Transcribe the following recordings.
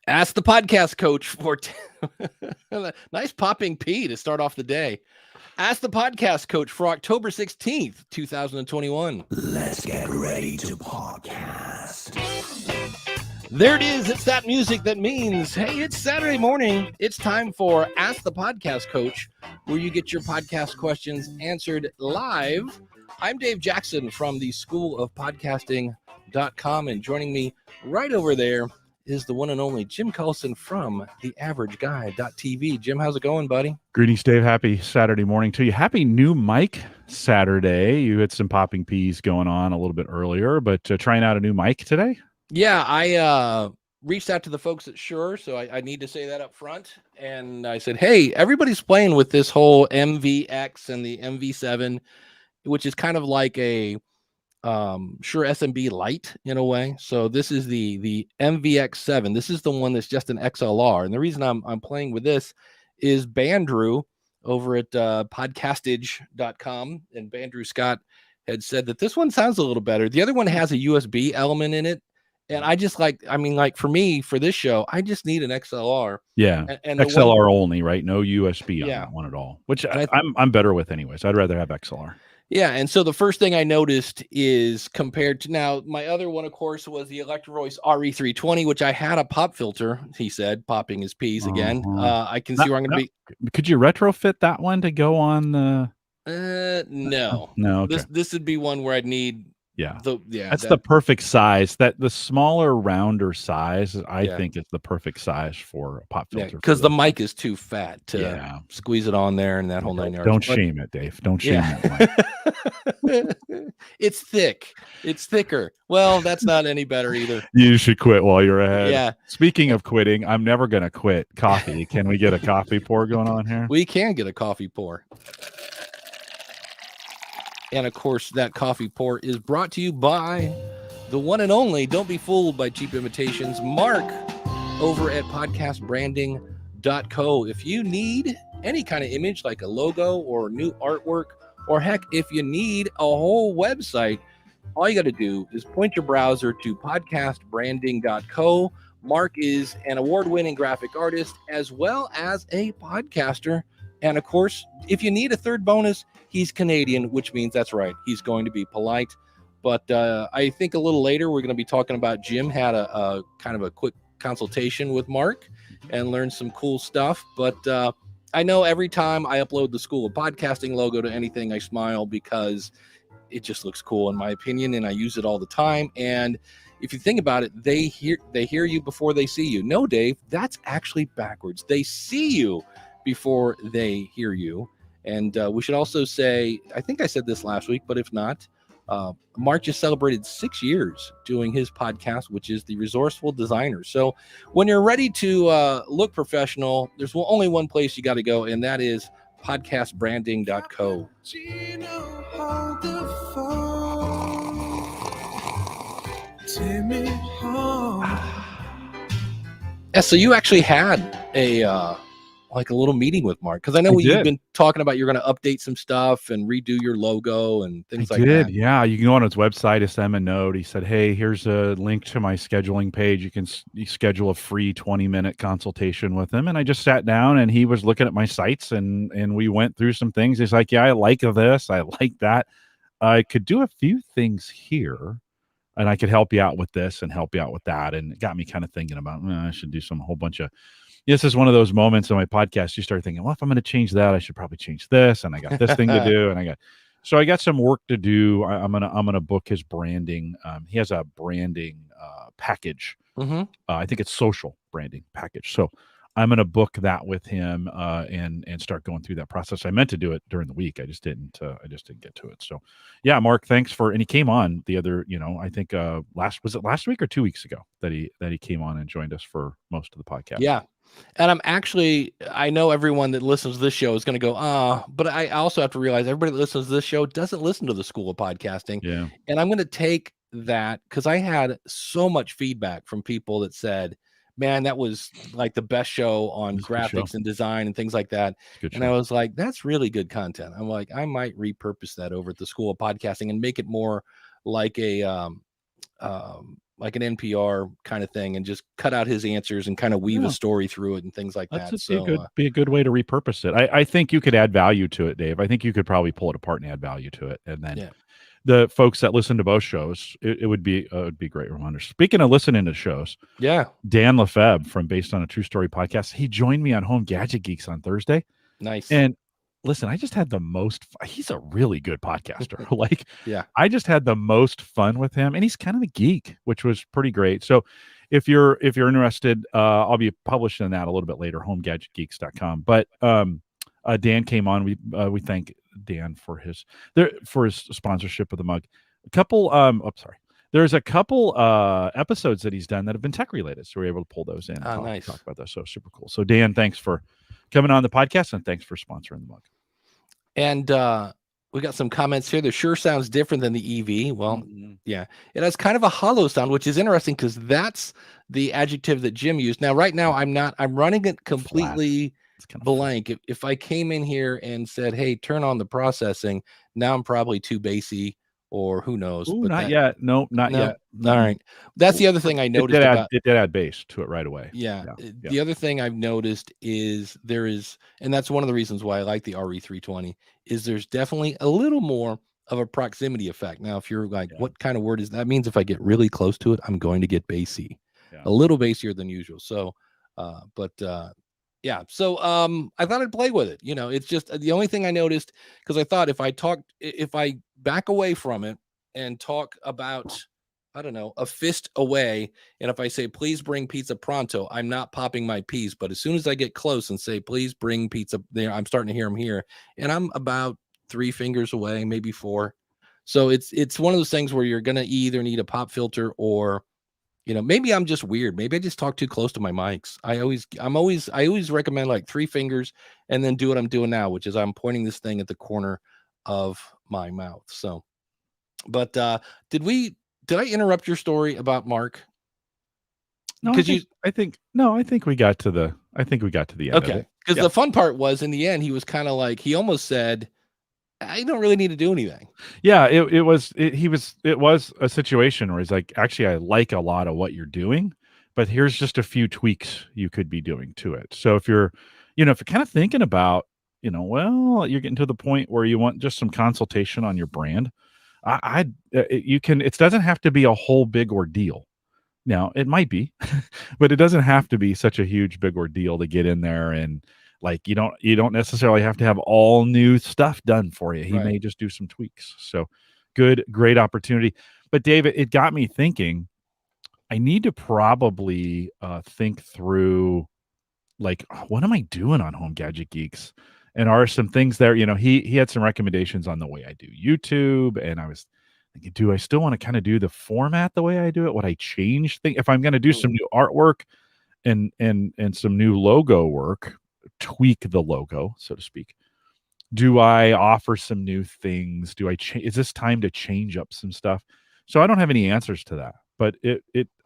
Ask the podcast coach for nice popping P to start off the day. Ask the podcast coach for October 16th, 2021. Let's get ready to podcast. There it is. It's that music that means, hey, it's Saturday morning. It's time for Ask the Podcast Coach, where you get your podcast questions answered live. I'm Dave Jackson from the School of Podcasting.com, and joining me right over there is the one and only Jim Cullison from theaverageguy.tv. Jim, how's it going, buddy? Greetings, Dave. Happy Saturday morning to you. Happy new mic Saturday. You had some popping peas going on a little bit earlier, but trying out a new mic today? Yeah, I reached out to the folks at Shure, so I need to say that up front. And I said, hey, everybody's playing with this whole MVX and the MV7, which is kind of like a Shure SMB Lite in a way. So this is the MVX7. This is the one that's just an XLR. And the reason I'm playing with this is Bandrew over at podcastage.com. And Bandrew Scott had said that this one sounds a little better. The other one has a USB element in it. And I just like for me, for this show, I just need an XLR. Yeah. And XLR only, right? No USB on that one at all, which I'm better with anyways. I'd rather have XLR. Yeah, and so the first thing I noticed is compared to now, my other one, of course, was the Electro-Voice RE320, which I had a pop filter, he said, popping his P's again. I can see where I'm going to be. Could you retrofit that one to go on the... No. No, okay. This would be one where I'd need... That's the perfect size. That the smaller, rounder size, I think, is the perfect size for a pop filter. Because the mic is too fat to squeeze it on there and that whole 9 yards. Don't shame it, Dave. Don't shame that mic. It's thick. It's thicker. Well, that's not any better either. You should quit while you're ahead. Yeah. Speaking of quitting, I'm never going to quit coffee. Can we get a coffee pour going on here? We can get a coffee pour. And, of course, that coffee pour is brought to you by the one and only, don't be fooled by cheap imitations, Mark over at podcastbranding.co. If you need any kind of image like a logo or new artwork, or heck, if you need a whole website, all you got to do is point your browser to podcastbranding.co. Mark is an award-winning graphic artist as well as a podcaster. And, of course, if you need a third bonus, he's Canadian, which means that's right. He's going to be polite. But I think a little later we're going to be talking about Jim had a kind of a quick consultation with Mark and learned some cool stuff. But I know every time I upload the School of Podcasting logo to anything, I smile because it just looks cool in my opinion, and I use it all the time. And if you think about it, they hear you before they see you. No, Dave, that's actually backwards. They see you before they hear you. And we should also say, I think I said this last week, but if not, Mark just celebrated 6 years doing his podcast, which is The Resourceful Designer. So when you're ready to look professional, there's only one place you got to go, and that is podcastbranding.co. Yeah, so you actually had a little meeting with Mark, because I know you've been talking about you're going to update some stuff and redo your logo and things like that. Yeah, you can go on his website, send him a note. He said, hey, here's a link to my scheduling page. You can schedule a free 20-minute consultation with him. And I just sat down and he was looking at my sites and we went through some things. He's like, yeah, I like this. I like that. I could do a few things here and I could help you out with this and help you out with that. And it got me kind of thinking about, I should do a whole bunch of... This is one of those moments on my podcast. You start thinking, well, if I'm going to change that, I should probably change this. And I got this thing to do. And I got some work to do. I'm going to book his branding. He has a branding package. Mm-hmm. I think it's social branding package. So I'm going to book that with him and start going through that process. I meant to do it during the week. I just didn't get to it. So yeah, Mark, thanks and he came on the other, I think last week or 2 weeks ago that he came on and joined us for most of the podcast. Yeah. And I know everyone that listens to this show is going to go, but I also have to realize everybody that listens to this show doesn't listen to the School of Podcasting. Yeah. And I'm going to take that because I had so much feedback from people that said, man, that was like the best show on graphics and design and things like that. And I was like, that's really good content. I'm like, I might repurpose that over at the School of Podcasting and make it more like a like an NPR kind of thing, and just cut out his answers and kind of weave a story through it and things like that. So be a good way to repurpose it. I think you could add value to it, Dave. I think you could probably pull it apart and add value to it, and then the folks that listen to both shows, it would be great reminders. Speaking of listening to shows, Dan Lefebvre from Based on a True Story podcast, he joined me on Home Gadget Geeks on Thursday. Nice. And listen, I just had the most he's a really good podcaster. Like, yeah, I just had the most fun with him, and he's kind of a geek, which was pretty great. So if you're interested, I'll be publishing that a little bit later, homegadgetgeeks.com. But Dan came on. We thank Dan for his sponsorship of the mug. There's a couple episodes that he's done that have been tech related, so we're able to pull those in and talk about those. So super cool. So Dan, thanks for coming on the podcast, and thanks for sponsoring the mug. And we got some comments here. The sure sounds different than the EV. Well, yeah, it has kind of a hollow sound, which is interesting because that's the adjective that Jim used. Now, right now, I'm running it completely blank. If I came in here and said, hey, turn on the processing, now I'm probably too bassy, or who knows. Ooh, not yet. No, not yet. All right. That's the other thing I noticed. It did add bass to it right away. Yeah. The other thing I've noticed is and that's one of the reasons why I like the RE320, is there's definitely a little more of a proximity effect. Now, if you're like, what kind of word is that? Means if I get really close to it, I'm going to get bassy, a little bassier than usual. So, yeah. So I thought I'd play with it. You know, it's just the only thing I noticed, because I thought if I back away from it and talk about, I don't know, a fist away, and if I say, please bring pizza pronto, I'm not popping my piece. But as soon as I get close and say, please bring pizza there, I'm starting to hear them here. And I'm about 3 fingers away, maybe 4. So it's one of those things where you're going to either need a pop filter, or you know, maybe I'm just weird. Maybe I just talk too close to my mics. I always recommend like 3 fingers, and then do what I'm doing now, which is I'm pointing this thing at the corner of my mouth. So, but did I interrupt your story about Mark? No, I think we got to the end. Okay. Because the fun part was, in the end, he was kind of like, he almost said, I don't really need to do anything. Yeah, it was a situation where he's like, actually, I like a lot of what you're doing, but here's just a few tweaks you could be doing to it. So if you're kind of thinking about, well, you're getting to the point where you want just some consultation on your brand, it doesn't have to be a whole big ordeal. Now, it might be, but it doesn't have to be such a huge big ordeal to get in there, and like you don't necessarily have to have all new stuff done for you. He may just do some tweaks. So great opportunity. But David, it got me thinking, I need to probably think through, like, what am I doing on Home Gadget Geeks? And are some things there, he had some recommendations on the way I do YouTube, and I was thinking, do I still want to kind of do the format the way I do it? Would I change things if I'm going to do some new artwork and some new logo work, tweak the logo, so to speak? Do I offer some new things? Is this time to change up some stuff? So I don't have any answers to that, but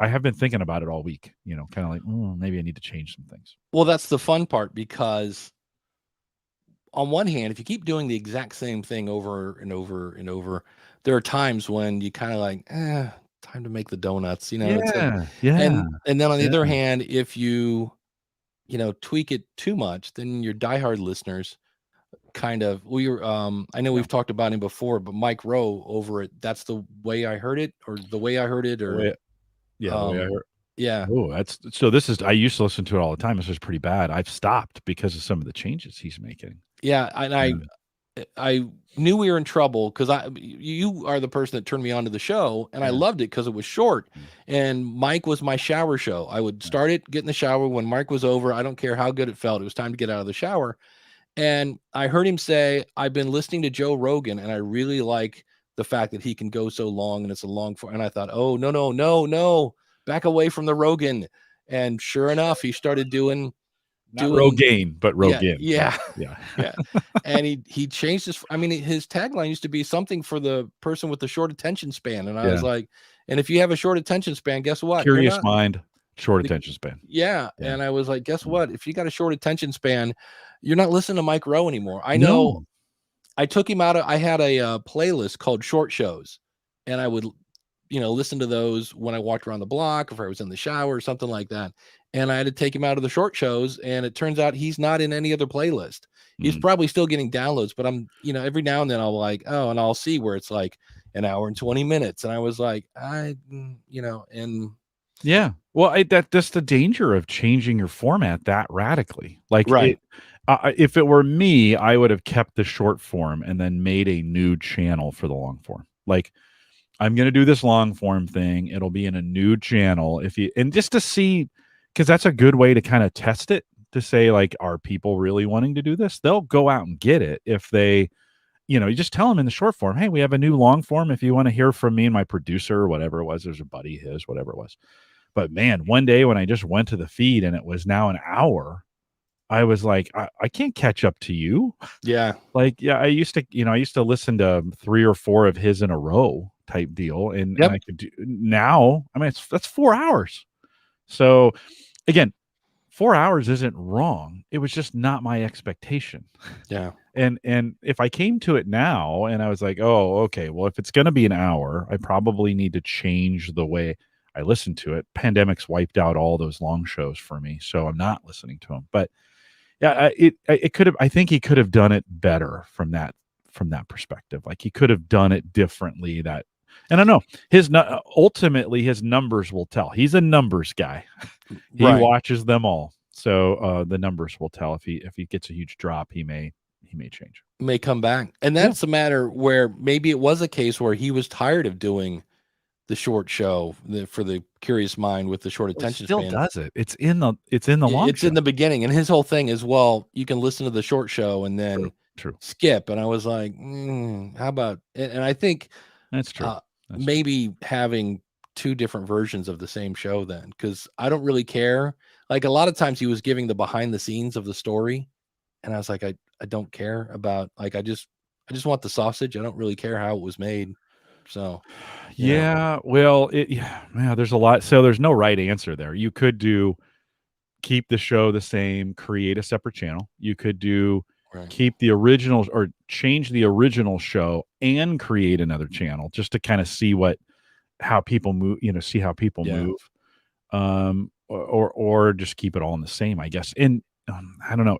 I have been thinking about it all week, kind of like, maybe I need to change some things. Well, that's the fun part, because on one hand, if you keep doing the exact same thing over and over and over, there are times when you kind of like, time to make the donuts, And then on the other hand, if you tweak it too much, then your diehard listeners kind of, I know we've talked about him before, but Mike Rowe over at That's the Way I Heard It, or The Way I Heard It, or The Way I Heard. Yeah. Oh, I used to listen to it all the time. This was pretty bad. I've stopped because of some of the changes he's making. Yeah. And I knew we were in trouble, because you are the person that turned me on to the show, and I loved it because it was short. And Mike was my shower show. I would start it, get in the shower. When Mike was over, I don't care how good it felt, it was time to get out of the shower. And I heard him say, I've been listening to Joe Rogan, and I really like the fact that he can go so long, and it's a long form. And I thought, oh, no, back away from the Rogan. And sure enough, he started doing Rogaine, but Rogan. Yeah. And he changed his tagline used to be something for the person with the short attention span. And I was like, and if you have a short attention span, guess what? Curious mind, short attention span. Yeah. And I was like, guess what? If you got a short attention span, you're not listening to Mike Rowe anymore. I know. I took him out I had a playlist called Short Shows, and I would listen to those when I walked around the block, or if I was in the shower or something like that. And I had to take him out of the short shows, and it turns out he's not in any other playlist. He's probably still getting downloads, but I'm, every now and then I'll like, and I'll see where it's like an hour and 20 minutes. And I was like, and yeah, well, that's the danger of changing your format that radically. Like, right. If it were me, I would have kept the short form and then made a new channel for the long form. Like, I'm going to do this long form thing. It'll be in a new channel and just to see, because that's a good way to kind of test it, to say, like, are people really wanting to do this? They'll go out and get it if they, you just tell them in the short form, hey, we have a new long form. If you want to hear from me and my producer or whatever it was, there's a buddy, whatever it was. But man, one day when I just went to the feed and it was now an hour, I was like, I can't catch up to you. Yeah. Like, yeah, I used to listen to 3 or 4 of his in a row type deal. And I could do now. I mean, that's 4 hours. So again, 4 hours isn't wrong. It was just not my expectation. Yeah. And if I came to it now and I was like, oh, okay, well, if it's going to be an hour, I probably need to change the way I listen to it. Pandemic's wiped out all those long shows for me, so I'm not listening to them. But yeah, it could have. I think he could have done it better from that perspective. Like, he could have done it differently. And I don't know, ultimately his numbers will tell. He's a numbers guy. He watches them all, so the numbers will tell. If he gets a huge drop, he may change. May come back, and that's a matter where maybe it was a case where he was tired of doing the short show for the curious mind with the short attention span. Still Does it? It's in the long. It's show. in the beginning, and his whole thing is, well, you can listen to the short show and then skip. And I was like, how about? And I think that's true. Maybe having 2 different versions of the same show then, because I don't really care. Like, a lot of times he was giving the behind the scenes of the story, and I was like, I don't care about, like, I just want the sausage. I don't really care how it was made. So well, there's a lot. So there's no right answer there. You could keep the show the same, create a separate channel. You could keep the original or change the original show and create another channel just to kind of see how people move, see how people move. Or just keep it all in the same, I guess. And I don't know.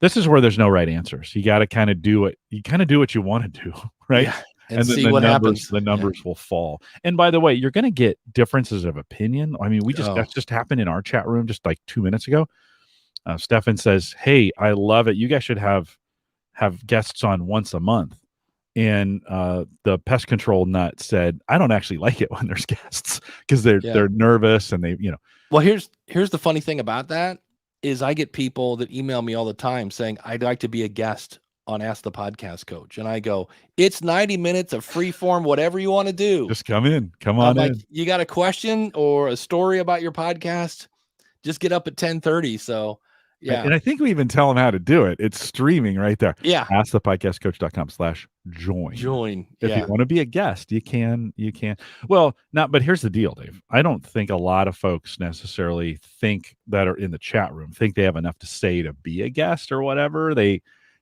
This is where there's no right answers. You got to kind of do what you want to do, right? Yeah. And see then what happens. The numbers will fall. And by the way, you're going to get differences of opinion. I mean, that's just happened in our chat room just like 2 minutes ago. Stefan says, "Hey, I love it. You guys should have guests on once a month." And the pest control nut said, "I don't actually like it when there's guests because they're nervous and they, Well, here's the funny thing about that is I get people that email me all the time saying, I'd like to be a guest on Ask the Podcast Coach. And I go, it's 90 minutes of free form, whatever you want to do. Just come on in. You got a question or a story about your podcast? Just get up at 10:30. So yeah. And I think we even tell them how to do it. It's streaming right there. Yeah. AskThePodcastCoach.com/join. Join. If you want to be a guest, you can. Well, but here's the deal, Dave. I don't think a lot of folks necessarily that are in the chat room think they have enough to say to be a guest or whatever. They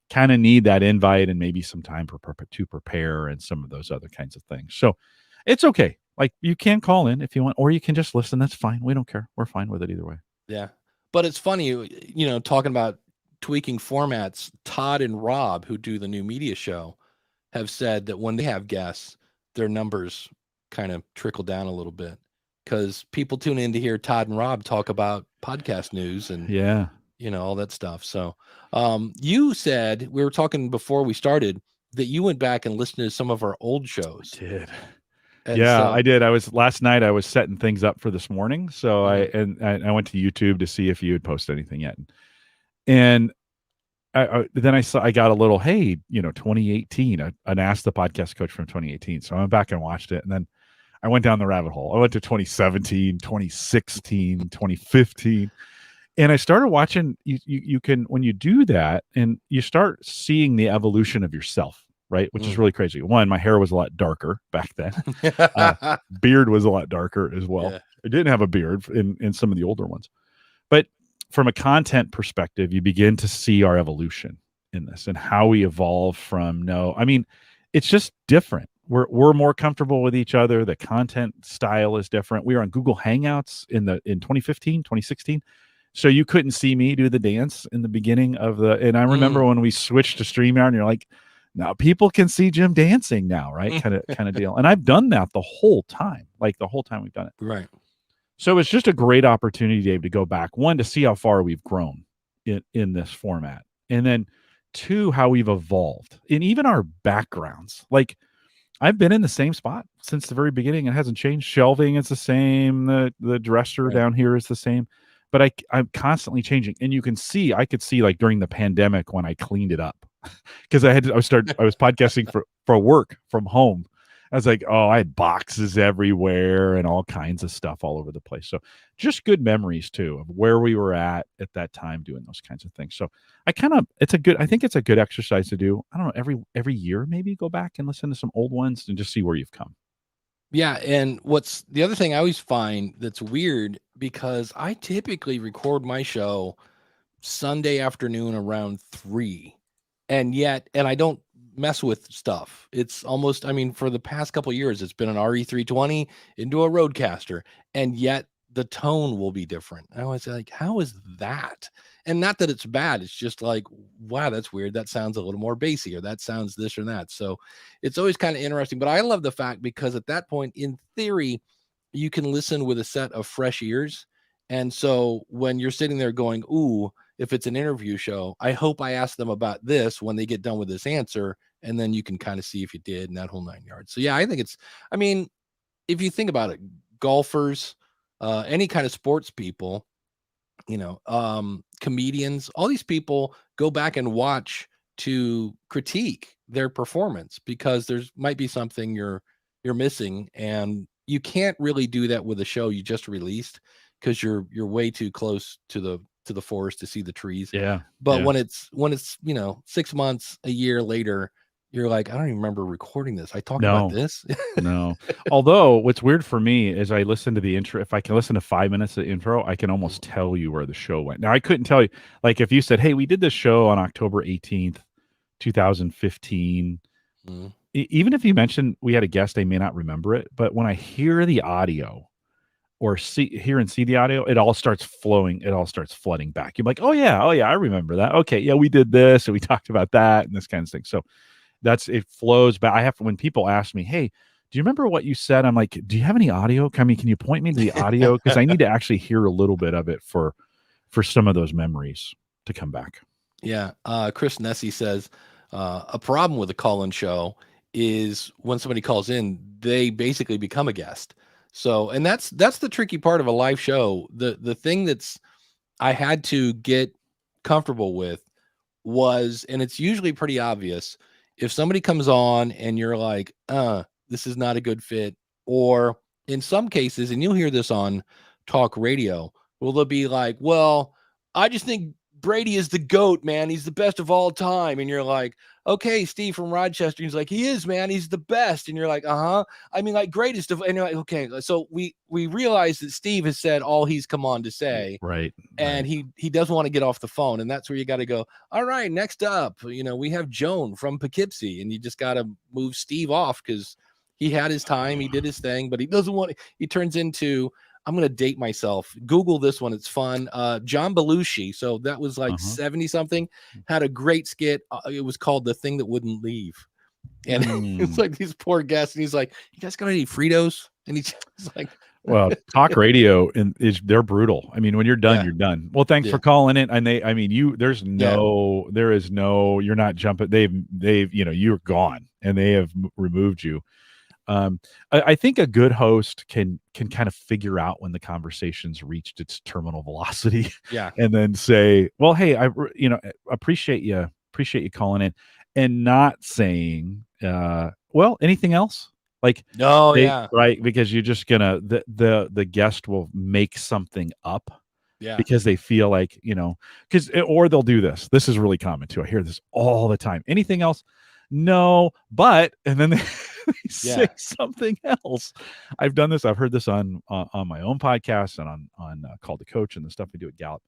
kind of need that invite and maybe some time to prepare and some of those other kinds of things. So it's okay. Like, you can call in if you want, or you can just listen. That's fine. We don't care. We're fine with it either way. Yeah. But it's funny, talking about tweaking formats, Todd and Rob, who do the new media show, have said that when they have guests, their numbers kind of trickle down a little bit because people tune in to hear Todd and Rob talk about podcast news and all that stuff. So you said, we were talking before we started, that you went back and listened to some of our old shows. I did. I did. Last night I was setting things up for this morning. So I went to YouTube to see if you had posted anything yet. And then I got a little, hey, 2018, an Ask the Podcast Coach from 2018. So I went back and watched it. And then I went down the rabbit hole. I went to 2017, 2016, 2015. And I started watching, you can, when you do that and you start seeing the evolution of yourself, right? Which is really crazy. One, my hair was a lot darker back then. Beard was a lot darker as well. Yeah. I didn't have a beard in some of the older ones. But from a content perspective, you begin to see our evolution in this and how we evolve from it's just different. we're more comfortable with each other. The content style is different. We were on Google Hangouts in 2015, 2016. So you couldn't see me do the dance in the beginning of and I remember when we switched to StreamYard and you're like, now people can see Jim dancing now, right? Kind of deal. And I've done that the whole time, like the whole time we've done it. Right. So it's just a great opportunity, Dave, to go back, one, to see how far we've grown in this format. And then two, how we've evolved and even our backgrounds. Like I've been in the same spot since the very beginning. It hasn't changed. Shelving is the same. The dresser down here is the same, but I'm constantly changing. And you can see, I could see like during the pandemic when I cleaned it up because I was podcasting for work from home. I was like, oh, I had boxes everywhere and all kinds of stuff all over the place. So just good memories too of where we were at that time doing those kinds of things. So I think it's a good exercise to do. I don't know, every year, maybe go back and listen to some old ones and just see where you've come. Yeah. And what's the other thing I always find that's weird, because I typically record my show Sunday afternoon around 3. And I don't mess with stuff. It's almost, for the past couple of years, it's been an RE320 into a Roadcaster, and yet the tone will be different. I was like, how is that? And not that it's bad. It's just like, wow, that's weird. That sounds a little more bassy, or that sounds this or that. So it's always kind of interesting, but I love the fact, because at that point, in theory, you can listen with a set of fresh ears. And so when you're sitting there going, ooh, if it's an interview show, I hope I ask them about this when they get done with this answer. And then you can kind of see if you did, and that whole 9 yards. So yeah, I think if you think about it, golfers, any kind of sports people, comedians, all these people go back and watch to critique their performance, because there's might be something you're missing, and you can't really do that with a show you just released, because you're way too close to the forest to see the trees. Yeah. But when it's 6 months, a year later, you're like, I don't even remember recording this. I talked about this. No. Although what's weird for me is I listen to the intro. If I can listen to 5 minutes of the intro, I can almost tell you where the show went. Now I couldn't tell you, like if you said, hey, we did this show on October 18th, 2015. Even if you mentioned we had a guest, I may not remember it. But when I hear the audio or see the audio, it all starts flowing. It all starts flooding back. You're like, oh yeah, I remember that. Okay. Yeah, we did this and we talked about that and this kind of thing. So it flows back. When people ask me, hey, do you remember what you said? I'm like, do you have any audio? Can you point me to the audio? Because I need to actually hear a little bit of it for some of those memories to come back. Yeah. Chris Nessie says, a problem with a call-in show is when somebody calls in, they basically become a guest. So, and that's the tricky part of a live show. The thing I had to get comfortable with was, and it's usually pretty obvious, if somebody comes on and you're like, this is not a good fit, or in some cases, and you'll hear this on talk radio, well, they'll be like, well, I just think Brady is the GOAT, man. He's the best of all time. And you're like, okay, Steve from Rochester. He's like, he is, man. He's the best. And you're like, like greatest of, and you're like, okay. So we realize that Steve has said all he's come on to say. Right. And he doesn't want to get off the phone. And that's where you got to go, all right, next up, we have Joan from Poughkeepsie, and you just got to move Steve off, because he had his time. He did his thing, but he doesn't want, he turns into, I'm going to date myself. Google this one. It's fun. John Belushi. So that was like 70 something, had a great skit. It was called The Thing That Wouldn't Leave. And it's like these poor guests. And he's like, you guys got any Fritos? And he's like, well, talk radio they're brutal. I mean, when you're done, you're done. Well, thanks for calling in. And you're not jumping. You're gone, and they have removed you. I think a good host can kind of figure out when the conversation's reached its terminal velocity, and then say, well, hey, I appreciate you calling in, and not saying, well, anything else? Like, right, because you're just gonna the guest will make something up, because they feel like, or they'll do this. This is really common too. I hear this all the time. Anything else? No, but, and then they say something else. I've done this. I've heard this on my own podcast and on Call the Coach and the stuff we do at Gallup.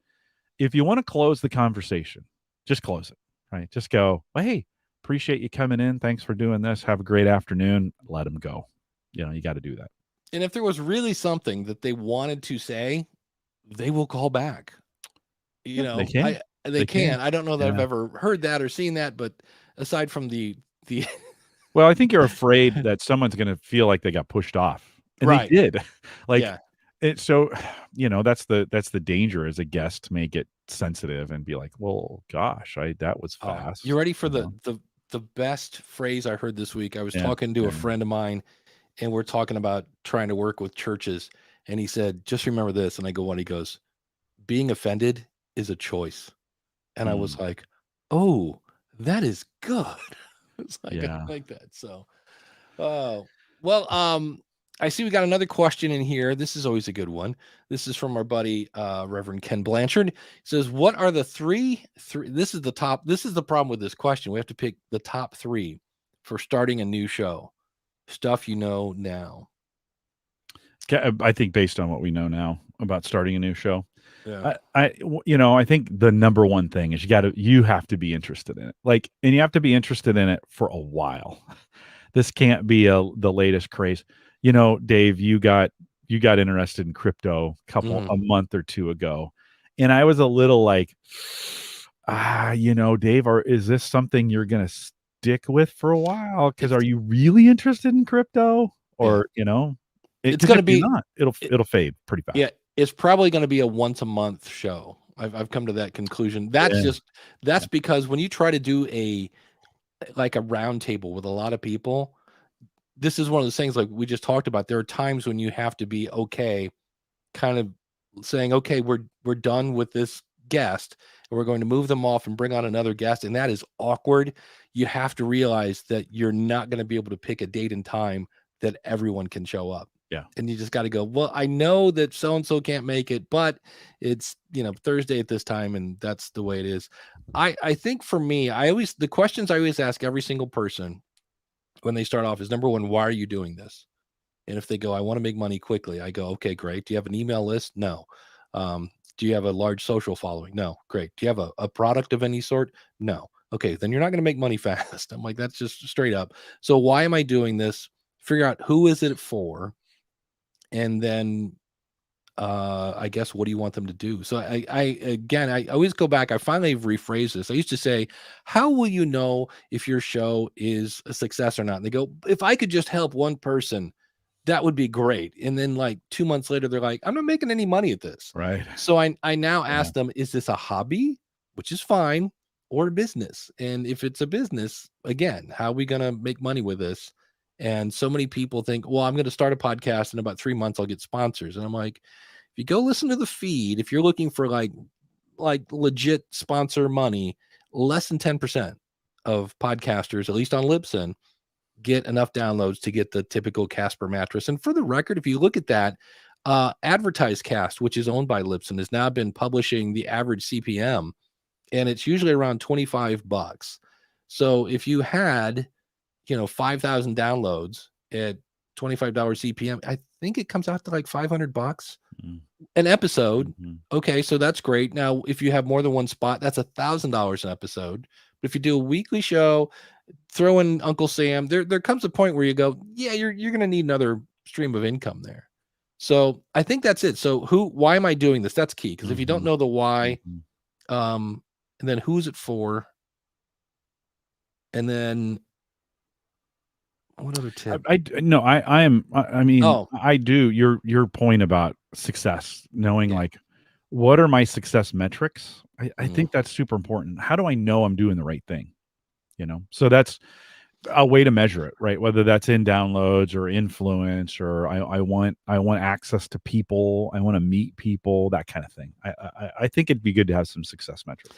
If you want to close the conversation, just close it, right? Just go, well, hey, appreciate you coming in. Thanks for doing this. Have a great afternoon. Let them go. You got to do that. And if there was really something that they wanted to say, they will call back. They can. They can. I don't know that I've Yeah. ever heard that or seen that, but aside from the Well, I think you're afraid that someone's going to feel like they got pushed off, and Right. they did. Like, yeah. so, that's the danger as a guest to make it sensitive and be like, well, gosh, that was fast. You ready for you know? the best phrase I heard this week? I was Yeah, talking to yeah, a friend of mine, and we're talking about trying to work with churches, and he said, just remember this. And I go, what? He goes, being offended is a choice. And I was like, oh, that is good. It's like, Yeah. I like that. So, well, I see we got another question in here. This is always a good one. This is from our buddy, Reverend Ken Blanchard. He says, what are the three, this is the problem with this question. We have to pick the top 3 for starting a new show. Stuff you know now. I think based on what we know now about starting a new show, Yeah. I think the number one thing is you have to be interested in it. Like, and you have to be interested in it for a while. This can't be the latest craze. Dave, you got interested in crypto a month or 2 ago, and I was a little like, Dave, is this something you're going to stick with for a while? Because are you really interested in crypto, or it's going to be not? It'll fade pretty fast. Yeah, it's probably going to be a once a month show. I've come to that conclusion. That's because when you try to do a round table with a lot of people, this is one of those things like we just talked about. There are times when you have to be okay, kind of saying, okay, we're done with this guest and we're going to move them off and bring on another guest. And that is awkward. You have to realize that you're not going to be able to pick a date and time that everyone can show up. Yeah. And you just got to go, well, I know that so-and-so can't make it, but it's, Thursday at this time. And that's the way it is. I think for me, the questions I always ask every single person when they start off is, number one, why are you doing this? And if they go, I want to make money quickly, I go, okay, great. Do you have an email list? No. Do you have a large social following? No. Great. Do you have a product of any sort? No. Okay. Then you're not going to make money fast. I'm like, that's just straight up. So why am I doing this? Figure out who is it for? And then, I guess, what do you want them to do? So I always go back. I finally rephrased this. I used to say, how will you know if your show is a success or not? And they go, if I could just help one person, that would be great. And then 2 months later, they're like, I'm not making any money at this. Right. So I now ask them, is this a hobby, which is fine, or a business? And if it's a business, again, how are we going to make money with this? And so many people think, well, I'm going to start a podcast in about 3 months, I'll get sponsors. And I'm like, if you go listen to the feed, if you're looking for like legit sponsor money, less than 10% of podcasters, at least on Libsyn, get enough downloads to get the typical Casper mattress. And for the record, if you look at that, Advertised Cast, which is owned by Libsyn, has now been publishing the average CPM, and it's usually around $25. So if you had 5,000 downloads at $25 CPM, I think it comes out to like $500 an episode. Mm-hmm. Okay, so that's great. Now, if you have more than one spot, that's $1,000 an episode. But if you do a weekly show, throw in Uncle Sam, there comes a point where you go, yeah, you're going to need another stream of income there. So I think that's it. So why am I doing this? That's key. Because if you don't know the why, and then who's it for? And then what other tip? I do your point about success, knowing what are my success metrics? I think that's super important. How do I know I'm doing the right thing? So that's a way to measure it, right? Whether that's in downloads or influence, or I want access to people, I want to meet people, that kind of thing. I think it'd be good to have some success metrics.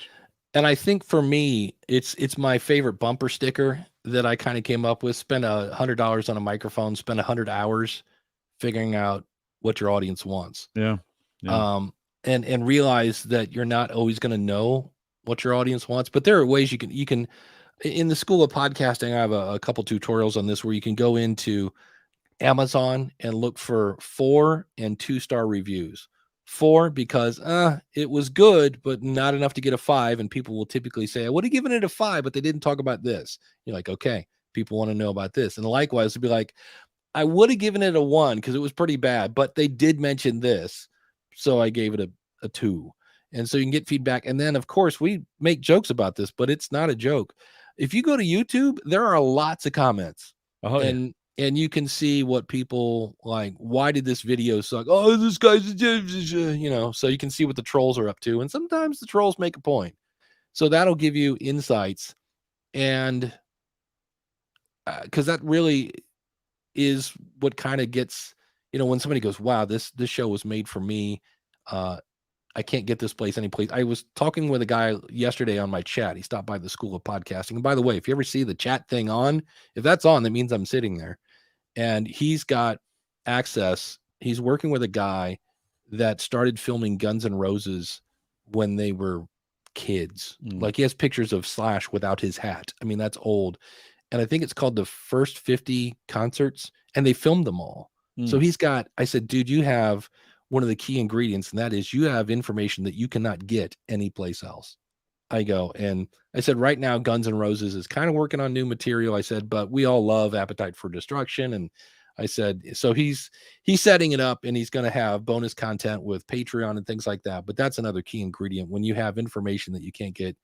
And I think for me, it's my favorite bumper sticker that I kind of came up with. Spend $100 on a microphone, spend 100 hours figuring out what your audience wants. Yeah. And realize that you're not always going to know what your audience wants, but there are ways you can, in the School of Podcasting, I have a couple tutorials on this where you can go into Amazon and look for 4- and 2-star reviews. 4 because it was good, but not enough to get a 5. And people will typically say, I would have given it a 5, but they didn't talk about this. You're like, okay, people want to know about this. And likewise, it'd be like, I would have given it a 1 because it was pretty bad, but they did mention this. So I gave it a 2. And so you can get feedback. And then, of course, we make jokes about this, but it's not a joke. If you go to YouTube, there are lots of comments. Oh, and you can see what people like. Why did this video suck? Oh, this guy's, so you can see what the trolls are up to. And sometimes the trolls make a point. So that'll give you insights. And because that really is what kind of gets, when somebody goes, wow, this show was made for me. I can't get this place anyplace. I was talking with a guy yesterday on my chat. He stopped by the School of Podcasting. And by the way, if you ever see the chat thing on, if that's on, that means I'm sitting there. And he's got access. He's working with a guy that started filming Guns N' Roses when they were kids. Like he has pictures of Slash without his hat. I mean, that's old. And I think it's called the First 50 Concerts, and they filmed them all. So I said, dude, you have one of the key ingredients, and that is you have information that you cannot get anyplace else. I said, right now, Guns N' Roses is kind of working on new material. I said, but we all love Appetite for Destruction. And I said, so he's setting it up, and he's going to have bonus content with Patreon and things like that. But that's another key ingredient when you have information that you can't get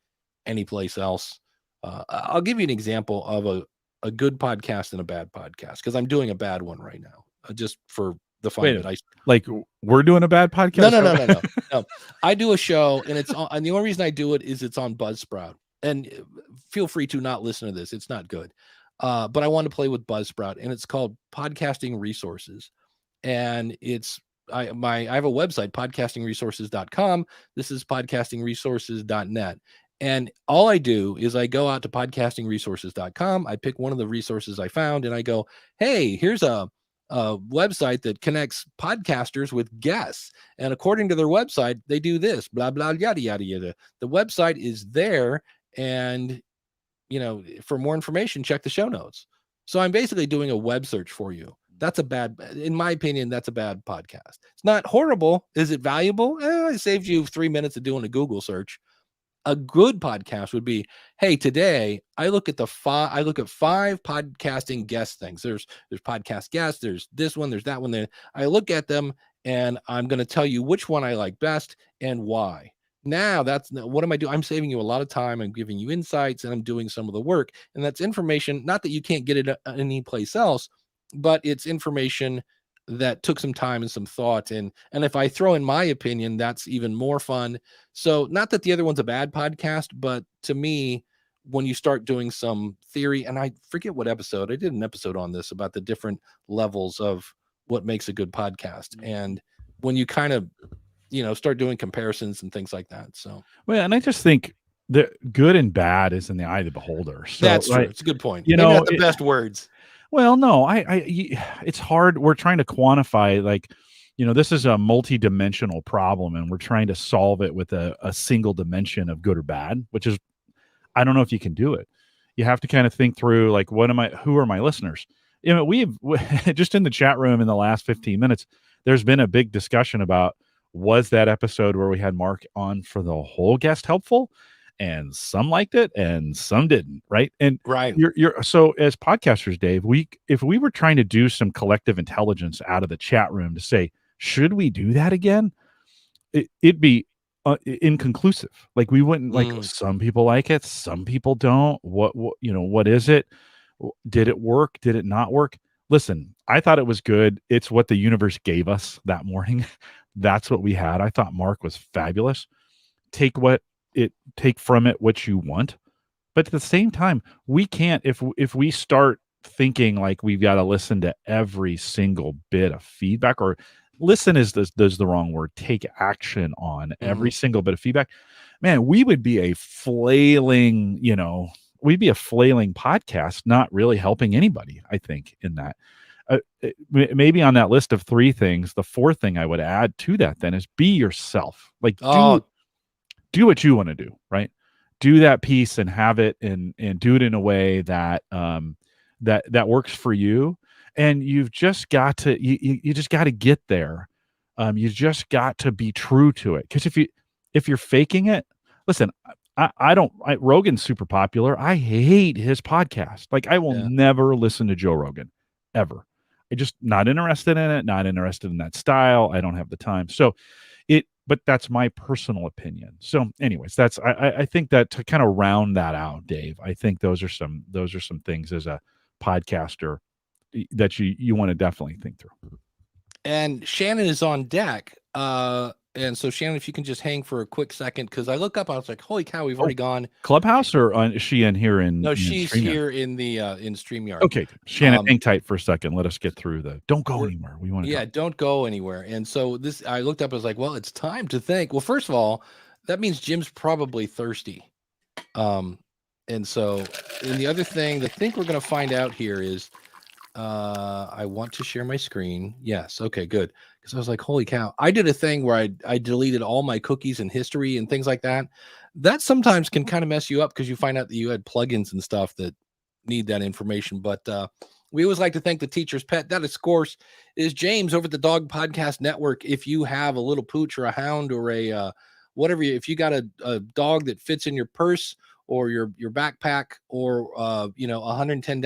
anyplace else. I'll give you an example of a good podcast and a bad podcast, because I'm doing a bad one right now, just for the fun of it. Like we're doing a bad podcast? No. I do a show, and and the only reason I do it is it's on Buzzsprout. And feel free to not listen to this. It's not good. But I want to play with Buzzsprout, and it's called Podcasting Resources. And I have a website, podcastingresources.com. This is podcastingresources.net. And all I do is I go out to podcastingresources.com. I pick one of the resources I found, and I go, hey, here's a website that connects podcasters with guests. And according to their website, they do this, blah, blah, yada, yada, yada. The website is there. And, for more information, check the show notes. So I'm basically doing a web search for you. In my opinion, that's a bad podcast. It's not horrible. Is it valuable? It saved you 3 minutes of doing a Google search. A good podcast would be, hey, today I look at 5 podcasting guest things. There's podcast guests, there's this one, there's that one. There, I look at them, and I'm going to tell you which one I like best and why. Now what am I doing? I'm saving you a lot of time. I'm giving you insights, and I'm doing some of the work. And that's information, not that you can't get it any place else, but it's information that took some time and some thought. And if I throw in my opinion, that's even more fun. So not that the other one's a bad podcast, but to me, when you start doing some theory, and I forget what episode, I did an episode on this about the different levels of what makes a good podcast. And when you kind of, start doing comparisons and things like that. So, well, and I just think the good and bad is in the eye of the beholder. So that's true. It's a good point. Maybe not the best words. Well, no, it's hard. We're trying to quantify, this is a multi-dimensional problem, and we're trying to solve it with a single dimension of good or bad, which is, I don't know if you can do it. You have to kind of think through, like, who are my listeners? We've just in the chat room in the last 15 minutes, there's been a big discussion about, was that episode where we had Mark on for the whole guest helpful? And some liked it and some didn't, right? And right, you're so as podcasters, Dave, if we were trying to do some collective intelligence out of the chat room to say, should we do that again? It'd be inconclusive. Like we wouldn't like, some people like it, some people don't. What is it? Did it work? Did it not work? Listen, I thought it was good. It's what the universe gave us that morning. That's what we had. I thought Mark was fabulous. Take from it what you want, but at the same time, we can't, if we start thinking like we've got to listen to every single bit of feedback, or listen is the wrong word, take action on every single bit of feedback, man, we would be a flailing podcast, not really helping anybody. I think in that maybe on that list of 3 things, the 4th thing I would add to that then is be yourself. Like do what you want to do, right? Do that piece and have it and do it in a way that that works for you. And you've just got to you just got to get there You just got to be true to it. Because if you're faking it, listen, Rogan's super popular. I hate his podcast. Like, I will never listen to Joe Rogan ever. I just not interested in it, not interested in that style. I don't have the time. So but that's my personal opinion. So anyways, I think that to kind of round that out, Dave, I think those are some things as a podcaster that you want to definitely think through. And Shannon is on deck. And so Shannon, if you can just hang for a quick second, because I look up, I was like, holy cow, we've already gone Clubhouse, or is she in here in? No, she's StreamYard? here in the in StreamYard. Okay, Shannon, hang tight for a second. Let us get through don't go anywhere. We want to don't go anywhere. And so I looked up, I was like, well, it's time to think. Well, first of all, that means Jim's probably thirsty. And the other thing, I think we're going to find out here is, I want to share my screen. Yes. Okay, good. Because I was like, holy cow. I did a thing where I deleted all my cookies and history and things like that. That sometimes can kind of mess you up because you find out that you had plugins and stuff that need that information. But we always like to thank the teacher's pet. That, of course, is James over at the Dog Podcast Network. If you have a little pooch or a hound or a whatever, if you got a dog that fits in your purse or your backpack, or 110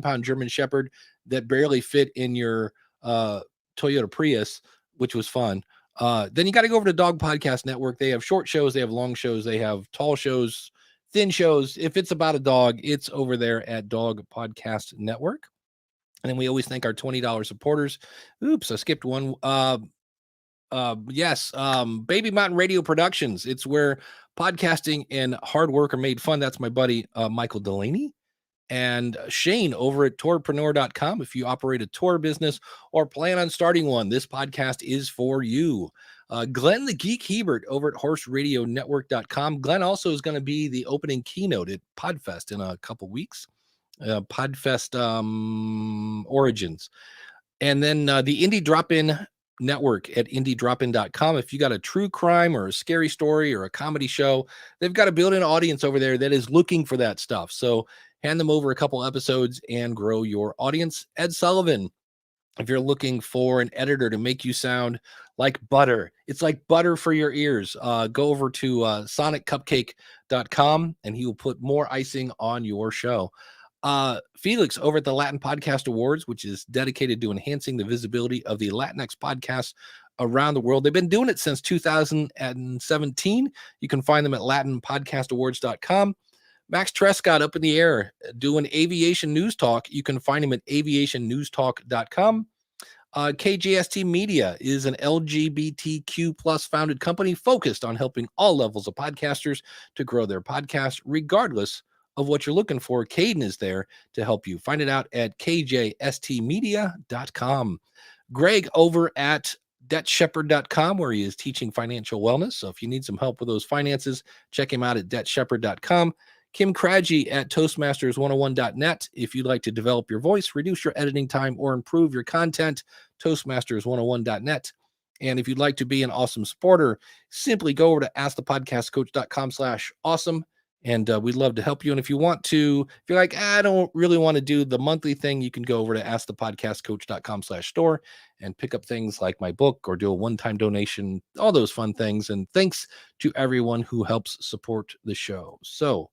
pound German Shepherd that barely fit in your Toyota Prius, which was fun. Then you got to go over to Dog Podcast Network. They have short shows, they have long shows, they have tall shows, thin shows. If it's about a dog, it's over there at Dog Podcast Network. And then we always thank our $20 supporters. Oops, I skipped one. Baby Mountain Radio Productions. It's where podcasting and hard work are made fun. That's my buddy Michael Delaney and Shane over at tourpreneur.com. If you operate a tour business or plan on starting one, this podcast is for you. Glenn the Geek Hebert over at horseradionetwork.com. Glenn also is going to be the opening keynote at Podfest in a couple weeks. Podfest Origins. And then the Indie Drop-In Network at indiedropin.com. If you got a true crime or a scary story or a comedy show, they've got a built-in audience over there that is looking for that stuff. So hand them over a couple episodes and grow your audience. Ed Sullivan, if you're looking for an editor to make you sound like butter, it's like butter for your ears, go over to soniccupcake.com and he will put more icing on your show. Felix over at the Latin Podcast Awards, which is dedicated to enhancing the visibility of the Latinx podcasts around the world. They've been doing it since 2017. You can find them at latinpodcastawards.com. Max Trescott up in the air doing aviation news talk. You can find him at aviationnewstalk.com. KJST Media is an LGBTQ plus founded company focused on helping all levels of podcasters to grow their podcast, regardless of what you're looking for. Caden is there to help you. Find it out at kjstmedia.com. Greg over at debtshepherd.com, where he is teaching financial wellness. So if you need some help with those finances, check him out at debtshepherd.com. Kim Craggy at Toastmasters101.net. If you'd like to develop your voice, reduce your editing time, or improve your content, Toastmasters101.net. And if you'd like to be an awesome supporter, simply go over to askthepodcastcoach.com/awesome. And we'd love to help you. And if you want to, if you're like, I don't really want to do the monthly thing, you can go over to askthepodcastcoach.com/store and pick up things like my book or do a one-time donation, all those fun things. And thanks to everyone who helps support the show. So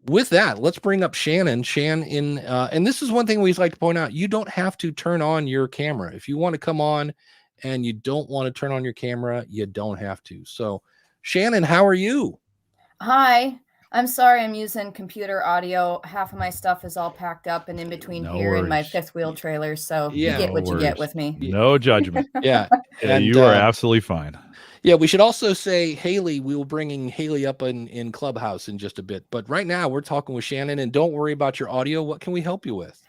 with that, let's bring up Shannon. Shannon, and this is one thing we like to point out. You don't have to turn on your camera. If you want to come on and you don't want to turn on your camera, you don't have to. So Shannon, how are you? Hi. I'm sorry I'm using computer audio. Half of my stuff is all packed up and in between and my fifth wheel trailer. So you get what you get with me. No judgment. Yeah. And you are absolutely fine. Yeah, we should also say Haley, we will bringing Haley up in Clubhouse in just a bit. But right now we're talking with Shannon, and don't worry about your audio. What can we help you with?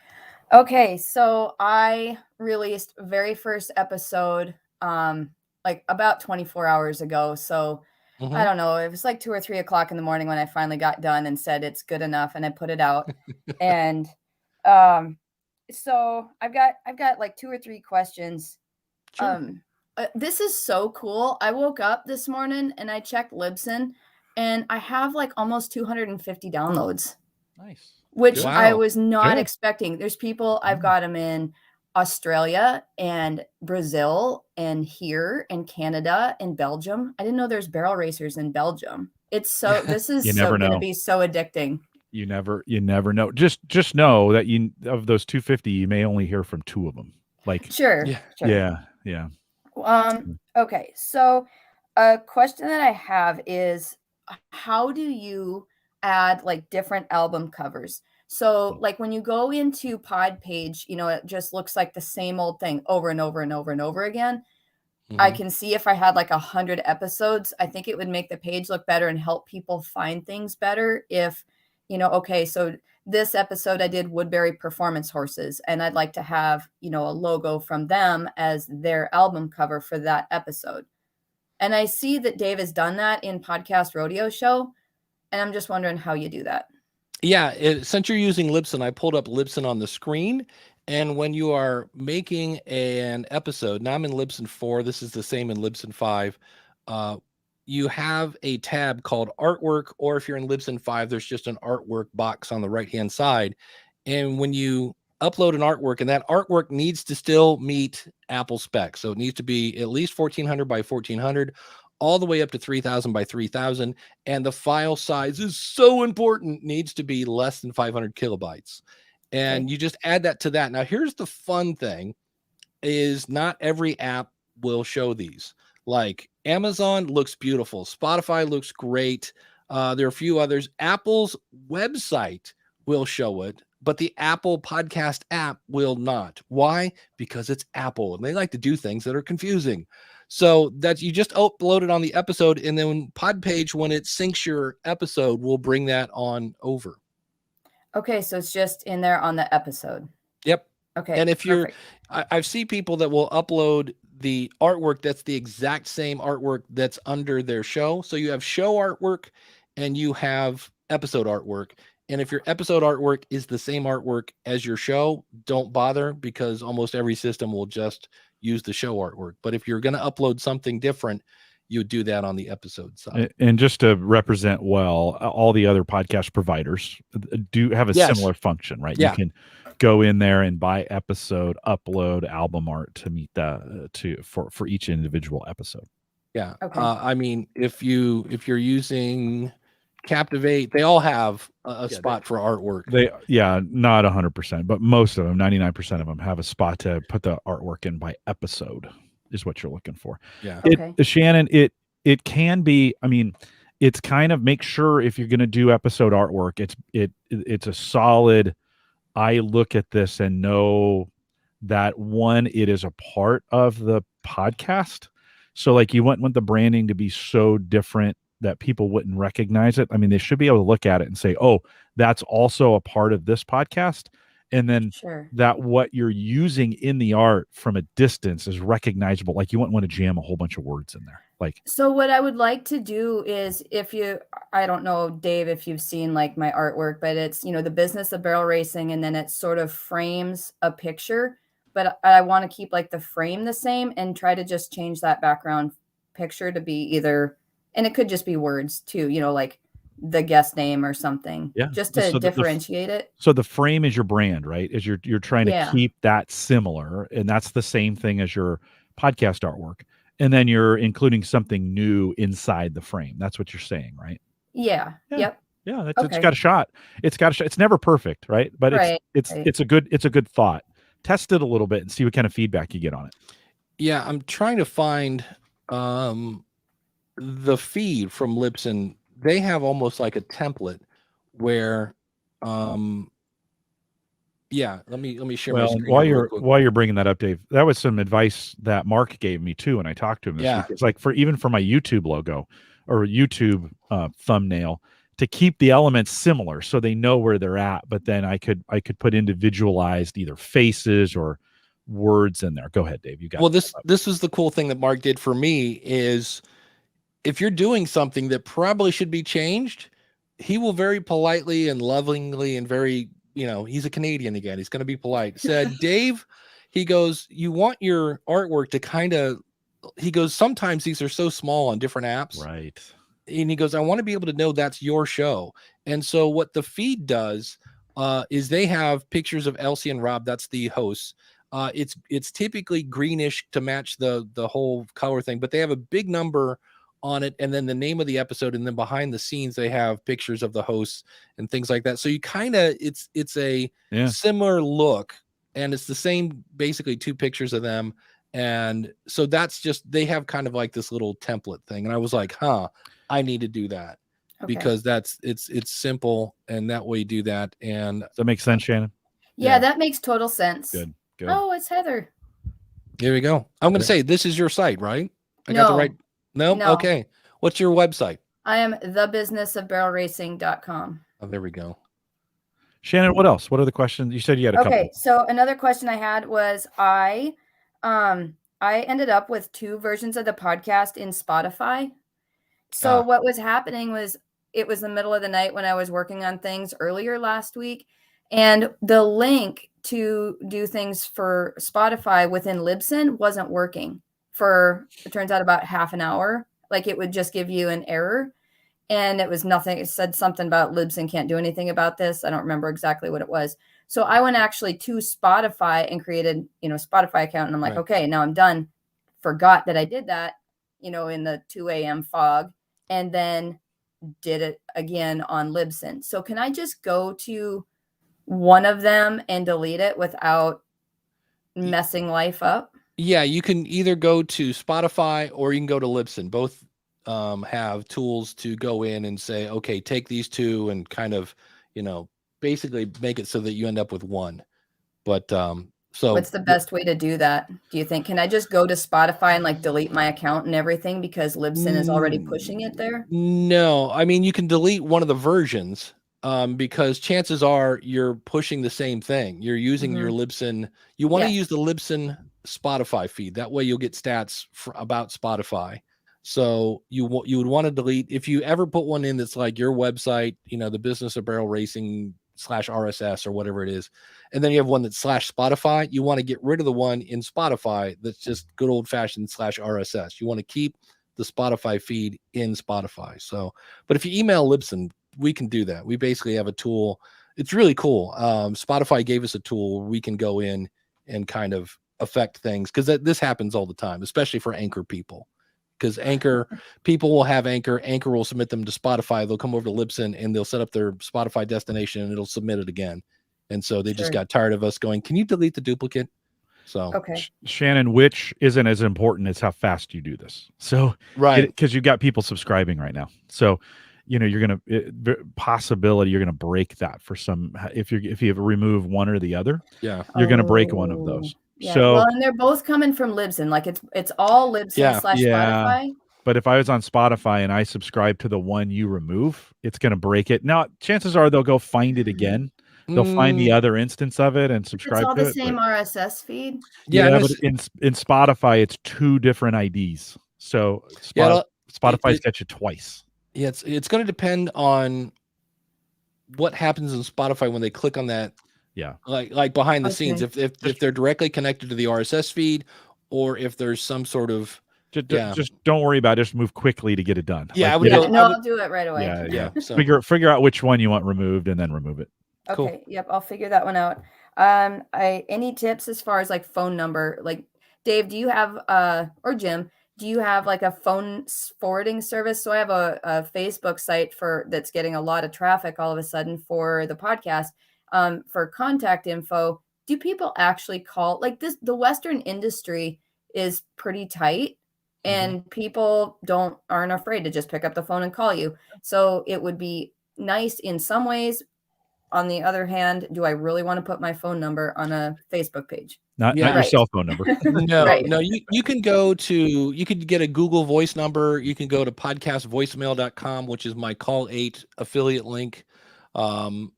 Okay, so I released very first episode like about 24 hours ago. So I don't know. It was like 2 or 3 o'clock in the morning when I finally got done and said it's good enough, and I put it out. And so I've got like 2 or 3 questions. Sure. This is so cool. I woke up this morning and I checked Libsyn, and I have like almost 250 downloads. Nice. Which I was not expecting. There's people I've got them in Australia and Brazil and here and Canada and Belgium. I didn't know there's barrel racers in Belgium. This is You so never going to know. be so addicting. You never know. Just know that of those 250, you may only hear from 2 of them. Like, Sure. yeah. Okay. So a question that I have is, how do you add like different album covers? So like when you go into Podpage, it just looks like the same old thing over and over and over and over again. I can see if I had like 100 episodes, I think it would make the page look better and help people find things better. If, okay, so this episode I did Woodbury Performance Horses, and I'd like to have, a logo from them as their album cover for that episode. And I see that Dave has done that in Podcast Rodeo Show, and I'm just wondering how you do that. Yeah, since you're using Libsyn, I pulled up Libsyn on the screen. And when you are making an episode, now I'm in Libsyn 4, this is the same in Libsyn 5, you have a tab called Artwork, or if you're in Libsyn 5, there's just an Artwork box on the right-hand side. And when you upload an artwork, and that artwork needs to still meet Apple specs, so it needs to be at least 1400 by 1400, all the way up to 3000 by 3000, and the file size is so important, needs to be less than 500 kilobytes. And you just add that to that. Now, here's the fun thing is not every app will show these. Like Amazon looks beautiful. Spotify looks great. There are a few others. Apple's website will show it, but the Apple podcast app will not. Why? Because it's Apple, and they like to do things that are confusing. So that you just upload it on the episode, and then Podpage, when it syncs your episode, will bring that on over. Okay, so it's just in there on the episode. Yep. Okay. And if I've seen people that will upload the artwork that's the exact same artwork that's under their show. So you have show artwork and you have episode artwork. And if your episode artwork is the same artwork as your show, don't bother, because almost every system will just use the show artwork. But if you're going to upload something different, you do that on the episode side. And just to represent well, all the other podcast providers do have a similar function, right? Yeah. You can go in there and by episode upload album art to meet for each individual episode. Yeah. Okay. I mean, if you're using Captivate, they all have a spot for artwork. Not 100%, but most of them, 99% of them, have a spot to put the artwork in by episode. Is what you're looking for. Yeah. Shannon, it can be, I mean, it's kind of, make sure if you're going to do episode artwork, it's a solid, I look at this and know that one, it is a part of the podcast. So like you want the branding to be so different that people wouldn't recognize it. I mean, they should be able to look at it and say, oh, that's also a part of this podcast. And then that what you're using in the art from a distance is recognizable. Like you wouldn't want to jam a whole bunch of words in there. Like, so what I would like to do is, I don't know, Dave, if you've seen like my artwork, but it's, the business of barrel racing, and then it sort of frames a picture, but I want to keep like the frame the same and try to just change that background picture to be either, and it could just be words too, like the guest name or something, just to differentiate it. So the frame is your brand, right? Is you're trying to keep that similar, and that's the same thing as your podcast artwork. And then you're including something new inside the frame. That's what you're saying, right? Yeah. Yep. Yeah. It's got a shot. It's got a shot. It's never perfect, right? But it's a good thought. Test it a little bit and see what kind of feedback you get on it. Yeah, I'm trying to find the feed from Libsyn. They have almost like a template where let me share my screen. While you're bringing that up, Dave, that was some advice that Mark gave me too when I talked to him this week. It's like for my YouTube logo or YouTube thumbnail, to keep the elements similar so they know where they're at, but then I could put individualized either faces or words in there. Go ahead, Dave. You got this is the cool thing that Mark did for me is, if you're doing something that probably should be changed, he will very politely and lovingly and very, he's a Canadian again, he's going to be polite, said, Dave, he goes, you want your artwork to kind of, he goes, sometimes these are so small on different apps. Right. And he goes, I want to be able to know that's your show. And so what the feed does is they have pictures of Elsie and Rob, that's the hosts. It's typically greenish to match the whole color thing, but they have a big number on it, and then the name of the episode, and then behind the scenes they have pictures of the hosts and things like that. So you kind of it's a similar look, and it's the same, basically 2 pictures of them. And so that's just, they have kind of like this little template thing, and I was like, I need to do that. Because it's simple, and that way you do that. And does that make sense, Shannon? Yeah, that makes total sense. Good. Oh, it's Heather. Here we go. I'm going to say, this is your site, right? I got the right. No? Okay. What's your website? I am thebusinessofbarrelracing.com. Oh, there we go. Shannon, what else? What are the questions? You said you had a couple. Okay, so another question I had was I ended up with 2 versions of the podcast in Spotify. So what was happening was, it was the middle of the night when I was working on things earlier last week, and the link to do things for Spotify within Libsyn wasn't working for, it turns out, about half an hour. Like, it would just give you an error, and it was nothing. It said something about Libsyn can't do anything about this. I don't remember exactly what it was. So I went actually to Spotify and created, a Spotify account, and I'm like, okay, now I'm done. Forgot that I did that, in the 2 a.m. fog, and then did it again on Libsyn. So can I just go to one of them and delete it without messing life up? Yeah, you can either go to Spotify or you can go to Libsyn. Both have tools to go in and say, okay, take these 2 and kind of, basically make it so that you end up with one. But so what's the best way to do that, do you think? Can I just go to Spotify and like delete my account and everything because Libsyn is already pushing it there? No, I mean, you can delete one of the versions because chances are you're pushing the same thing. You're using your Libsyn. You want to use the Libsyn Spotify feed. That way you'll get stats about Spotify. So you would want to delete, if you ever put one in that's like your website, the Business of Barrel Racing /RSS or whatever it is, and then you have one that's /Spotify, you want to get rid of the one in Spotify that's just good old fashioned /RSS. You want to keep the Spotify feed in Spotify. So, but if you email Libsyn, we can do that. We basically have a tool. It's really cool. Spotify gave us a tool where we can go in and kind of affect things, because this happens all the time, especially for Anchor people. Because Anchor people will have Anchor will submit them to Spotify. They'll come over to Libsyn and they'll set up their Spotify destination and it'll submit it again. And so they just got tired of us going, can you delete the duplicate? So, Shannon, which isn't as important as how fast you do this. So, because you've got people subscribing right now. So, you're going to possibility you're going to break that for some, if you remove one or the other, you're going to break one of those. Yeah. So, and they're both coming from Libsyn. Like it's all Libsyn /Spotify. But if I was on Spotify and I subscribe to the one you remove, it's going to break it. Now, chances are they'll go find it again. They'll find the other instance of it and subscribe to it. It's all the same RSS feed. Yeah, but in Spotify, it's 2 different IDs. So Spotify's got you twice. Yeah, it's going to depend on what happens in Spotify when they click on that. Yeah, like behind the scenes, if they're directly connected to the RSS feed, or if there's some sort of just don't worry about it. Just move quickly to get it done. Yeah, I'll do it right away. Yeah. So Figure out which one you want removed and then remove it. Okay. Cool. Yep, I'll figure that one out. Any tips as far as like phone number? Like, Dave, do you have or Jim, do you have like a phone forwarding service? So I have a Facebook site that's getting a lot of traffic all of a sudden for the podcast. For contact info, do people actually call like this? The Western industry is pretty tight, and people aren't afraid to just pick up the phone and call you. So it would be nice in some ways. On the other hand, do I really want to put my phone number on a Facebook page? Not your cell phone number. No. You can you can get a Google Voice number. You can go to podcastvoicemail.com, which is my Call 8 affiliate link. And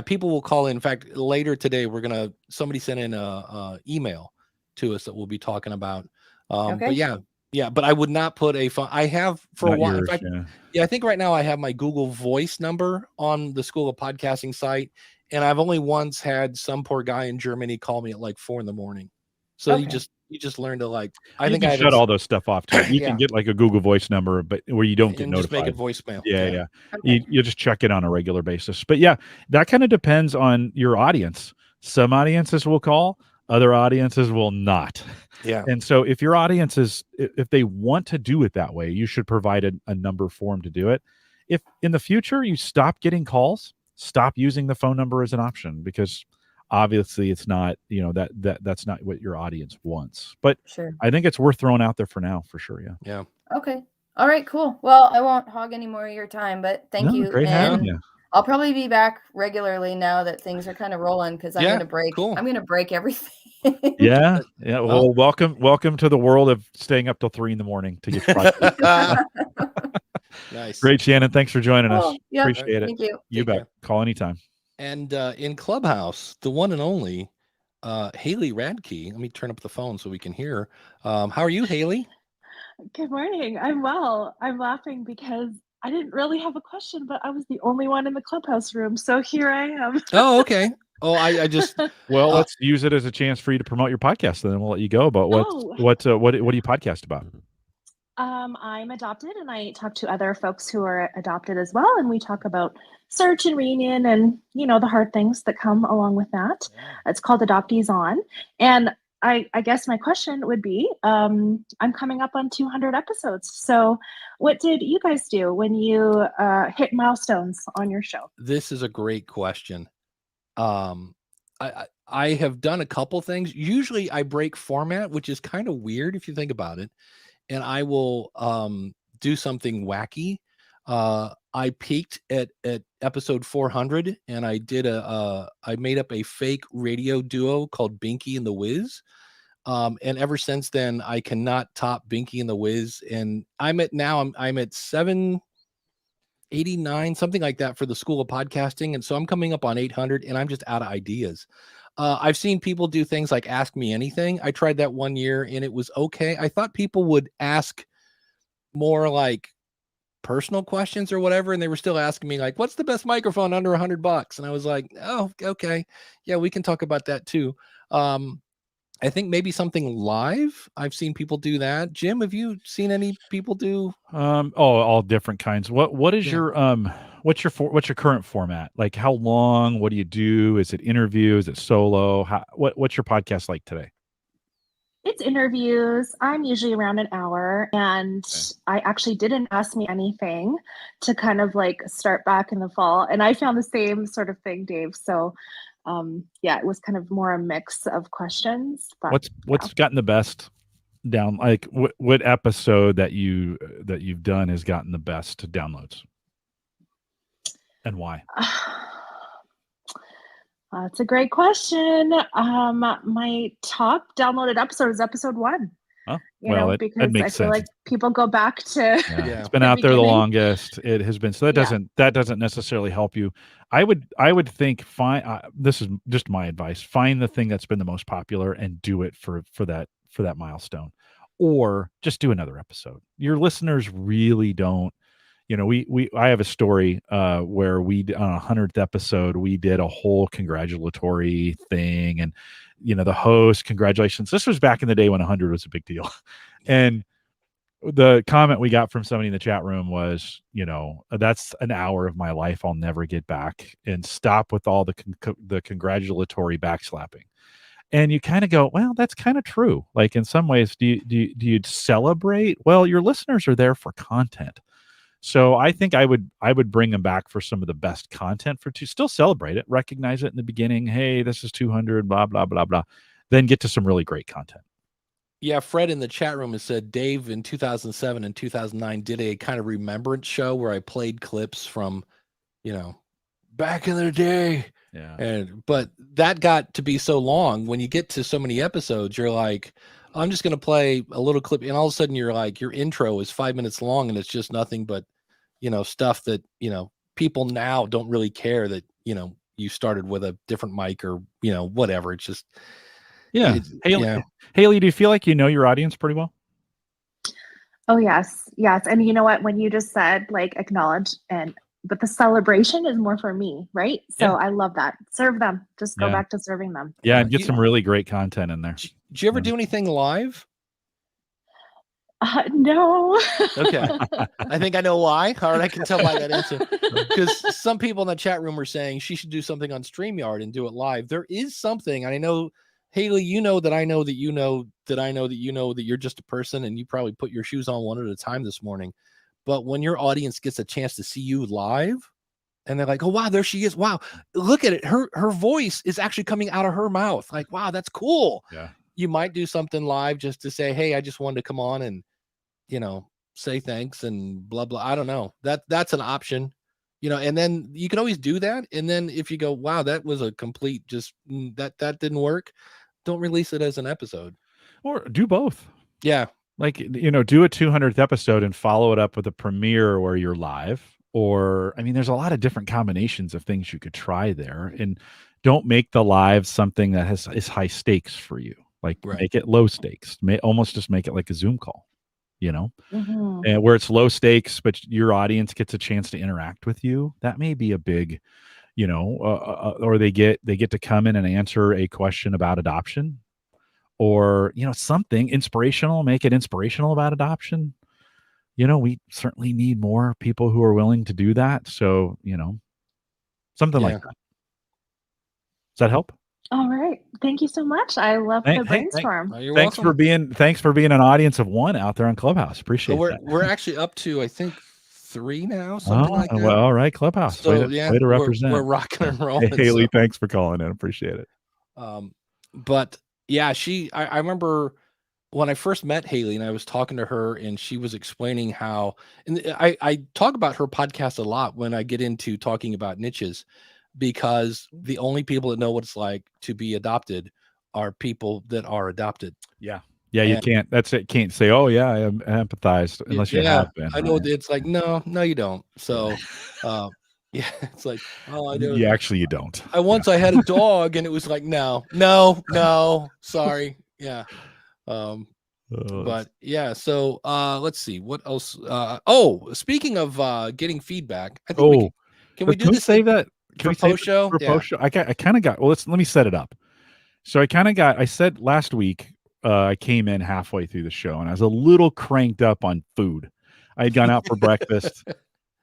people will call in. In fact, later today, somebody sent in a email to us that we'll be talking about. But I would not put a phone. I have for a while. In fact, I think right now I have my Google Voice number on the School of Podcasting site. And I've only once had some poor guy in Germany call me at like 4 a.m. So you just learn to I shut all those stuff off too. You can get like a Google Voice number, but where you don't get notified. Just make it voicemail. Yeah. You just check it on a regular basis. But that kind of depends on your audience. Some audiences will call. Other audiences will not. Yeah. And so if your audience if they want to do it that way, you should provide a number for them to do it. If in the future you stop getting calls, stop using the phone number as an option, because obviously it's not, that's not what your audience wants. But Sure. I think it's worth throwing out there for now, for sure. Yeah. Yeah. Okay. All right, cool. Well, I won't hog any more of your time, but thank you. Great having you. I'll probably be back regularly now that things are kind of rolling, because I'm gonna break. Cool. I'm gonna break everything. Yeah. Well, welcome to the world of staying up till 3 a.m. to get your Nice. Great, Shannon. Thanks for joining us. Yep. Appreciate it. Thank you. You bet. Call anytime. And in Clubhouse, the one and only Haley Radke. Let me turn up the phone so we can hear. How are you, Haley? Good morning. I'm well. I'm laughing because I didn't really have a question, but I was the only one in the Clubhouse room, so here I am. Oh, okay. Oh, I just let's use it as a chance for you to promote your podcast, and then we'll let you go. But what do you podcast about? I'm adopted, and I talk to other folks who are adopted as well, and we talk about search and reunion, and the hard things that come along with that. It's called Adoptees On, and I guess my question would be, I'm coming up on 200 episodes. So what did you guys do when you hit milestones on your show? This is a great question. I have done a couple things. Usually I break format, which is kind of weird if you think about it. And I will do something wacky. I peaked at episode 400, and I did I made up a fake radio duo called Binky and the Wiz. And ever since then, I cannot top Binky and the Wiz. And I'm at 789, something like that, for the School of Podcasting. And so I'm coming up on 800, and I'm just out of ideas. I've seen people do things like Ask Me Anything. I tried that one year, and it was okay. I thought people would ask more like personal questions or whatever, and they were still asking me like, what's the best microphone under $100? And I was like, oh, okay, yeah, we can talk about that too. I think maybe something live. I've seen people do that. Jim, have you seen any people do? All different kinds. What is your what's your current format? Like, how long? What do you do? Is it interview? Is it solo? What's your podcast like today? It's interviews. I'm usually around an hour, and I actually didn't Ask Me Anything to kind of like start back in the fall, and I found the same sort of thing, Dave. So it was kind of more a mix of questions. But what's gotten the best down? Like what episode that you've done has gotten the best downloads, and why? That's a great question. My top downloaded episode is episode 1. Oh, because I feel like people go back to. It's been out there the longest. It has been. So that doesn't necessarily help you. I would think this is just my advice. Find the thing that's been the most popular and do it for that milestone, or just do another episode. Your listeners really don't. I have a story where we on 100th episode we did a whole congratulatory thing, and the host, congratulations. This was back in the day when 100 was a big deal, and the comment we got from somebody in the chat room was, that's an hour of my life I'll never get back, and stop with all the congratulatory backslapping. And you kind of go, well, that's kind of true. Like, in some ways, do you celebrate? Well, your listeners are there for content. So I think I would bring them back for some of the best content to still celebrate it, recognize it in the beginning. Hey, this is 200, blah, blah, blah, blah. Then get to some really great content. Yeah, Fred in the chat room has said Dave in 2007 and 2009 did a kind of remembrance show where I played clips from, back in the day. Yeah. But that got to be so long. When you get to so many episodes, you're like, I'm just going to play a little clip. And all of a sudden you're like, your intro is 5 minutes long, and it's just nothing but, stuff that, people now don't really care that, you started with a different mic or, whatever. It's just, Haley, do you feel like you know your audience pretty well? Oh, yes. And you know what? When you just said like acknowledge, but the celebration is more for me, right? So I love that. Serve them. Just go back to serving them. Yeah, and get some really great content in there. Did you ever do anything live? No. Okay. I think I know why. All right, I can tell by that answer. Because some people in the chat room were saying she should do something on StreamYard and do it live. There is something, and I know Haley, you know that I know that you know that I know that you know that you're just a person, and you probably put your shoes on one at a time this morning. But when your audience gets a chance to see you live, and they're like, "Oh wow, there she is! Wow, look at it! Her voice is actually coming out of her mouth. Like, wow, that's cool." Yeah. You might do something live just to say, "Hey, I just wanted to come on and say thanks and blah blah." I don't know. That's an option, and then you can always do that. And then if you go, "Wow, that was a complete that didn't work," don't release it as an episode. Or do both. Yeah. Like, do a 200th episode and follow it up with a premiere where you're live. Or, I mean, there's a lot of different combinations of things you could try there. And don't make the live something that is high stakes for you. Like, make it low stakes. Almost just make it like a Zoom call, Mm-hmm. and where it's low stakes, but your audience gets a chance to interact with you. That may be a big, or they get to come in and answer a question about adoption, or something inspirational. Make it inspirational about adoption. We certainly need more people who are willing to do that. So something like that. Does that help? All right. Thank you so much. I love the brainstorm. Thanks for being an audience of one out there on Clubhouse. Appreciate that. We're actually up to, I think, 3 now, something like that. Well, all right, Clubhouse. So way to represent. We're rocking and rolling. Hey, Haley, thanks for calling in. Appreciate it. But yeah, I remember when I first met Haley and I was talking to her, and she was explaining how, and I talk about her podcast a lot when I get into talking about niches, because the only people that know what it's like to be adopted are people that are adopted. Yeah. Yeah, you can't. That's it. Can't say, "Oh yeah, I empathize," unless you have been. I know it's like no, you don't. So, yeah, it's like, oh, I do. Yeah, actually, you don't. I had a dog, and it was like, no, sorry, yeah. But yeah. So, let's see what else. Speaking of getting feedback, I think can we do this? Save that for post show? For post show, I kind of got. Well, let me set it up. So I said last week. I came in halfway through the show and I was a little cranked up on food. I had gone out for breakfast,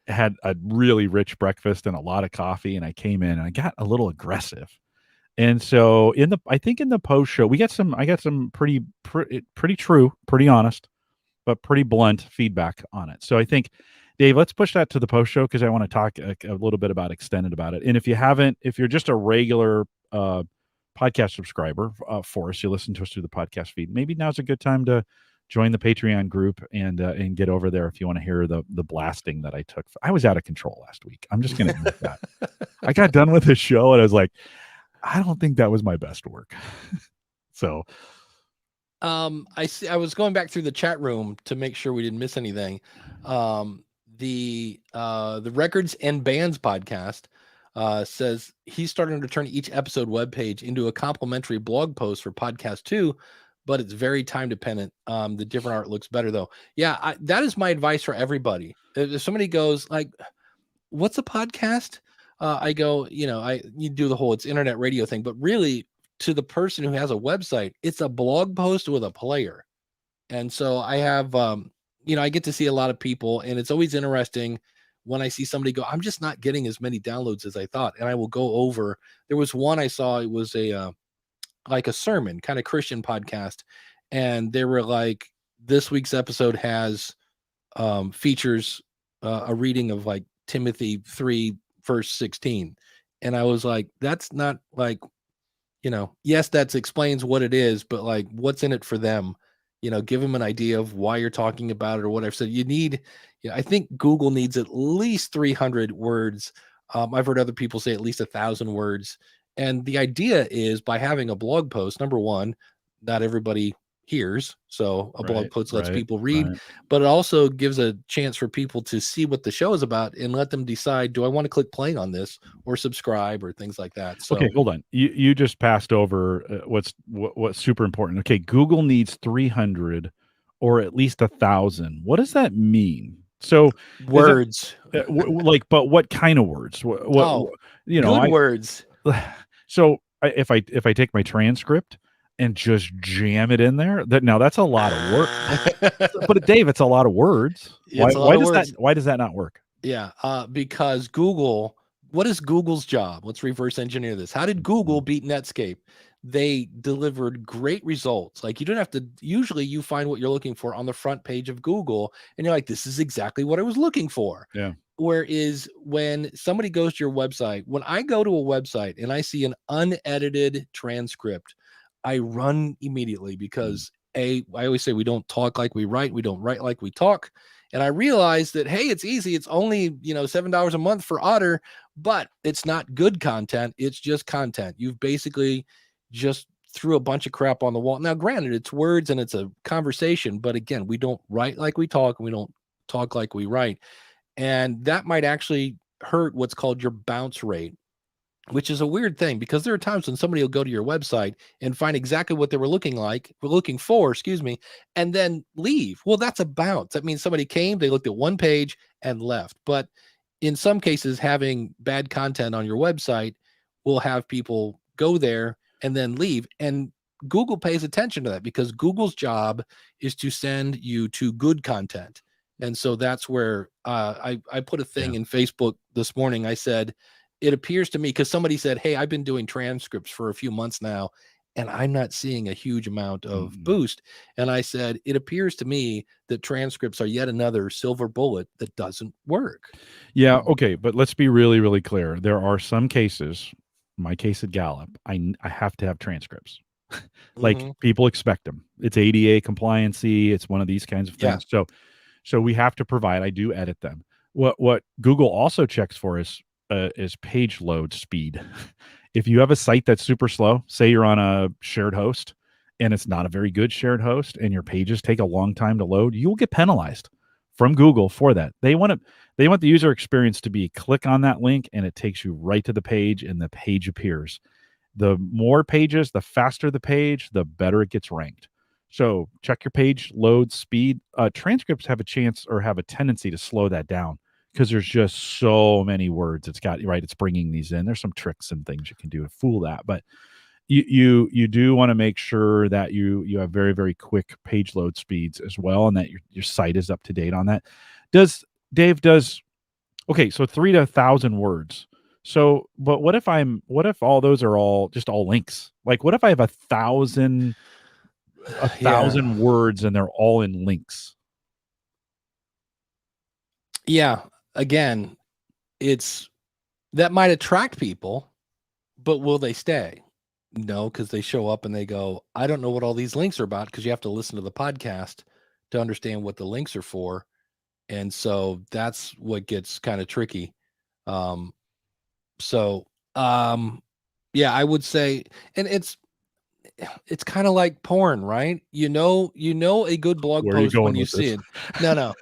had a really rich breakfast and a lot of coffee, and I came in and I got a little aggressive. And so I think in the post show, I got some pretty true, pretty honest, but pretty blunt feedback on it. So I think, Dave, let's push that to the post show, because I want to talk a little bit extended about it. And if you're just a regular podcast subscriber for us, you listen to us through the podcast feed, maybe now's a good time to join the Patreon group and get over there if you want to hear the blasting that I took. I was out of control last week. I'm just going to admit that. I got done with the show and I was like, I don't think that was my best work. So I was going back through the chat room to make sure we didn't miss anything. The Records and Bands podcast says he's starting to turn each episode webpage into a complimentary blog post for podcast 2, but it's very time dependent. The different art looks better though. Yeah, that is my advice for everybody. If somebody goes like, "What's a podcast?" I go, you do the whole it's internet radio thing, but really to the person who has a website, it's a blog post with a player. And so I have, I get to see a lot of people, and it's always interesting when I see somebody go, "I'm just not getting as many downloads as I thought." And I will go over, there was one I saw, it was like a sermon, kind of Christian podcast. And they were like, this week's episode has features a reading of like Timothy 3 verse 16. And I was like, that's not like, yes, that explains what it is, but like, what's in it for them? Give them an idea of why you're talking about it or whatever. So you need, I think Google needs at least 300 words. I've heard other people say at least 1,000 words. And the idea is, by having a blog post, number one, not everybody hears. So a blog post lets people read, but it also gives a chance for people to see what the show is about and let them decide, do I want to click play on this or subscribe or things like that. So, okay, hold on. You just passed over what's super important. Okay, Google needs 300 or at least 1,000. What does that mean? So words, but what kind of words? Good words. So if I take my transcript and just jam it in there, that's a lot of work. But Dave, it's a lot of words. Why does that not work? Yeah, because Google. What is Google's job? Let's reverse engineer this. How did Google beat Netscape? they delivered great results. Like, you don't have to, usually you find what you're looking for on the front page of Google and you're like, this is exactly what I was looking for. Yeah. Whereas when somebody goes to your website, when I go to a website and I see an unedited transcript, I run immediately because I always say we don't talk like we write. We don't write like we talk. And I realized that, hey, it's easy. It's only, $7 a month for Otter, but it's not good content. It's just content. You've basically just threw a bunch of crap on the wall. Now, granted, it's words and it's a conversation, but again, we don't write like we talk and we don't talk like we write. And that might actually hurt what's called your bounce rate, which is a weird thing because there are times when somebody will go to your website and find exactly what they were looking for, and then leave. Well, that's a bounce. That means somebody came, they looked at one page and left. But in some cases, having bad content on your website will have people go there and then leave. And Google pays attention to that because Google's job is to send you to good content. And so that's where I put a thing in Facebook this morning. I said, it appears to me, because somebody said, hey, I've been doing transcripts for a few months now, and I'm not seeing a huge amount of boost. And I said, it appears to me that transcripts are yet another silver bullet that doesn't work. Yeah. Okay. But let's be really, really clear. There are some cases, my case at Gallup, I have to have transcripts. Like people expect them. It's ADA compliancy. It's one of these kinds of things. So we have to provide. I do edit them. What Google also checks for is page load speed. If you have a site that's super slow, say you're on a shared host and it's not a very good shared host and your pages take a long time to load, you will get penalized from Google for that. They want the user experience to be click on that link and it takes you right to the page and the page appears. The more pages, the faster the page, the better it gets ranked. So check your page load speed. Transcripts have a chance or have a tendency to slow that down because there's just so many words. It's bringing these in. There's some tricks and things you can do to fool that, but you do want to make sure that you have very, very quick page load speeds as well, and that your site is up to date on that. Okay, so 3 to 1,000 words. So, but what if all those are all links? Like, what if I have 1,000 words and they're all in links? Yeah. Again, that might attract people, but will they stay? No, because they show up and they go, I don't know what all these links are about, because you have to listen to the podcast to understand what the links are for. And so that's what gets kind of tricky. Yeah, I would say, and it's kind of like porn, right? You know a good blog post when you see it. No.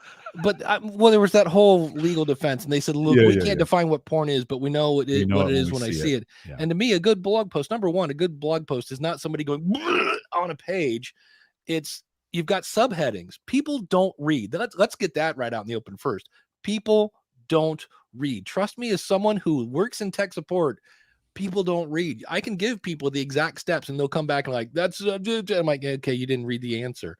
But there was that whole legal defense, and they said, look, we can't define what porn is, but we know what it is when I see it. Yeah. And to me, a good blog post, number one, a good blog post is not somebody going on a page. You've got subheadings. People don't read. Let's get that right out in the open first. People don't read. Trust me, as someone who works in tech support, people don't read. I can give people the exact steps and they'll come back and like, that's, I'm like, okay, you didn't read the answer.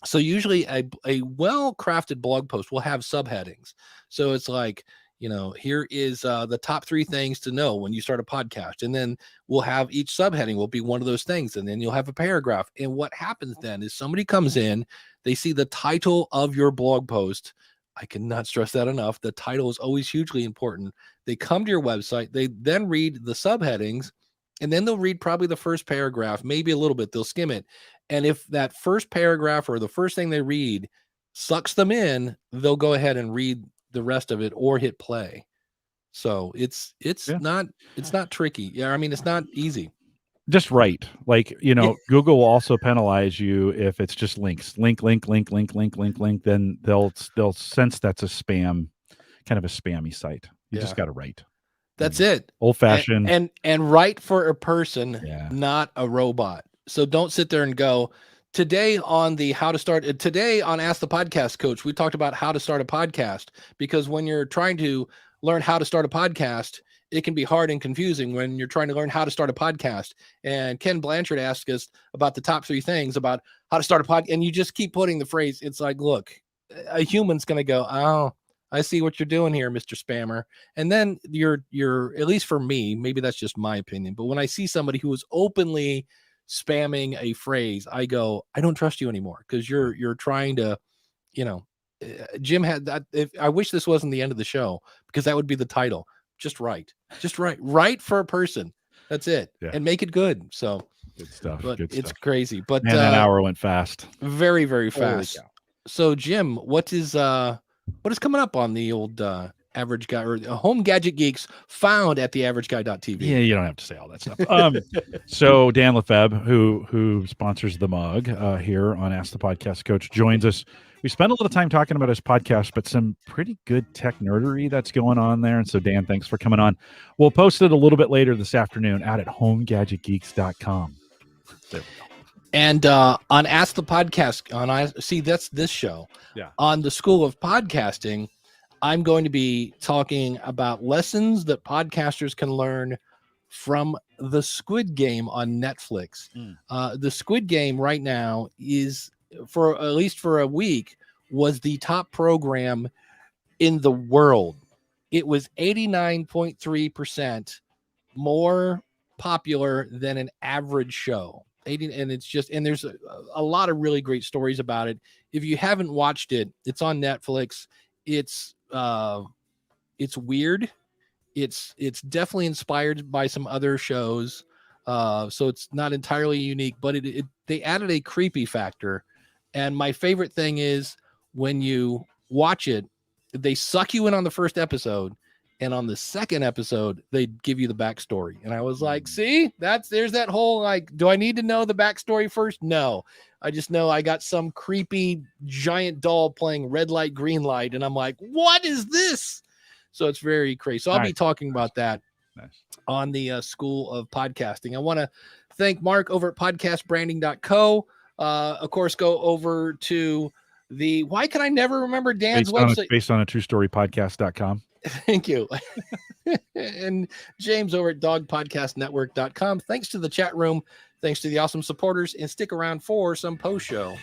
So usually a well-crafted blog post will have subheadings. So it's like, here is the top 3 things to know when you start a podcast. And then we'll have each subheading will be one of those things. And then you'll have a paragraph. And what happens then is somebody comes in, they see the title of your blog post. I cannot stress that enough. The title is always hugely important. They come to your website, they then read the subheadings, and then they'll read probably the first paragraph, maybe a little bit, they'll skim it. And if that first paragraph or the first thing they read sucks them in, they'll go ahead and read the rest of it or hit play. So it's not tricky. Yeah, I mean, it's not easy. Just right. Like, Google will also penalize you if it's just links. Link, then they'll sense that's a spam, kind of a spammy site. You just got to write. That's it. Old fashioned. And write for a person, not a robot. So don't sit there and go, today on Ask the Podcast Coach, we talked about how to start a podcast, because when you're trying to learn how to start a podcast, it can be hard and confusing when you're trying to learn how to start a podcast. And Ken Blanchard asked us about the top 3 things about how to start a podcast. And you just keep putting the phrase. It's like, look, a human's going to go, oh, I see what you're doing here, Mr. Spammer. And then you're at least for me, maybe that's just my opinion, but when I see somebody who is openly spamming a phrase, I go, I don't trust you anymore, because you're trying to, Jim had that. I wish this wasn't the end of the show, because that would be the title. Just right for a person. That's it. Yeah. And make it good. So good stuff. But good it's stuff. crazy. But Man, that hour went fast. Very, very fast. So Jim, what is coming up on the old Average Guy, or Home Gadget Geeks, found at theaverageguy.tv? Yeah, you don't have to say all that stuff. So Dan Lefebvre, who sponsors the mug here on Ask the Podcast Coach, joins us. We spent a little time talking about his podcast, but some pretty good tech nerdery that's going on there. And so, Dan, thanks for coming on. We'll post it a little bit later this afternoon out at homegadgetgeeks.com. There we go. And on Ask the Podcast, that's this show. Yeah. On the School of Podcasting, I'm going to be talking about lessons that podcasters can learn from the Squid Game on Netflix. The Squid Game right now is, for at least for a week, was the top program in the world. It was 89.3% more popular than an average show. And there's a lot of really great stories about it. If you haven't watched it, it's on Netflix. It's weird. It's definitely inspired by some other shows. So it's not entirely unique, but they added a creepy factor. And my favorite thing is when you watch it, they suck you in on the first episode, and on the second episode, they give you the backstory. And I was like, see, there's that whole, like, do I need to know the backstory first? No, I just know I got some creepy giant doll playing red light, green light. And I'm like, what is this? So it's very crazy. So I'll be talking about that on the School of Podcasting. I want to thank Mark over at podcastbranding.co. Of course, go over to why can I never remember Dan's website? Based on a true story podcast.com. Thank you. And James over at dogpodcastnetwork.com. Thanks to the chat room. Thanks to the awesome supporters, and stick around for some post show.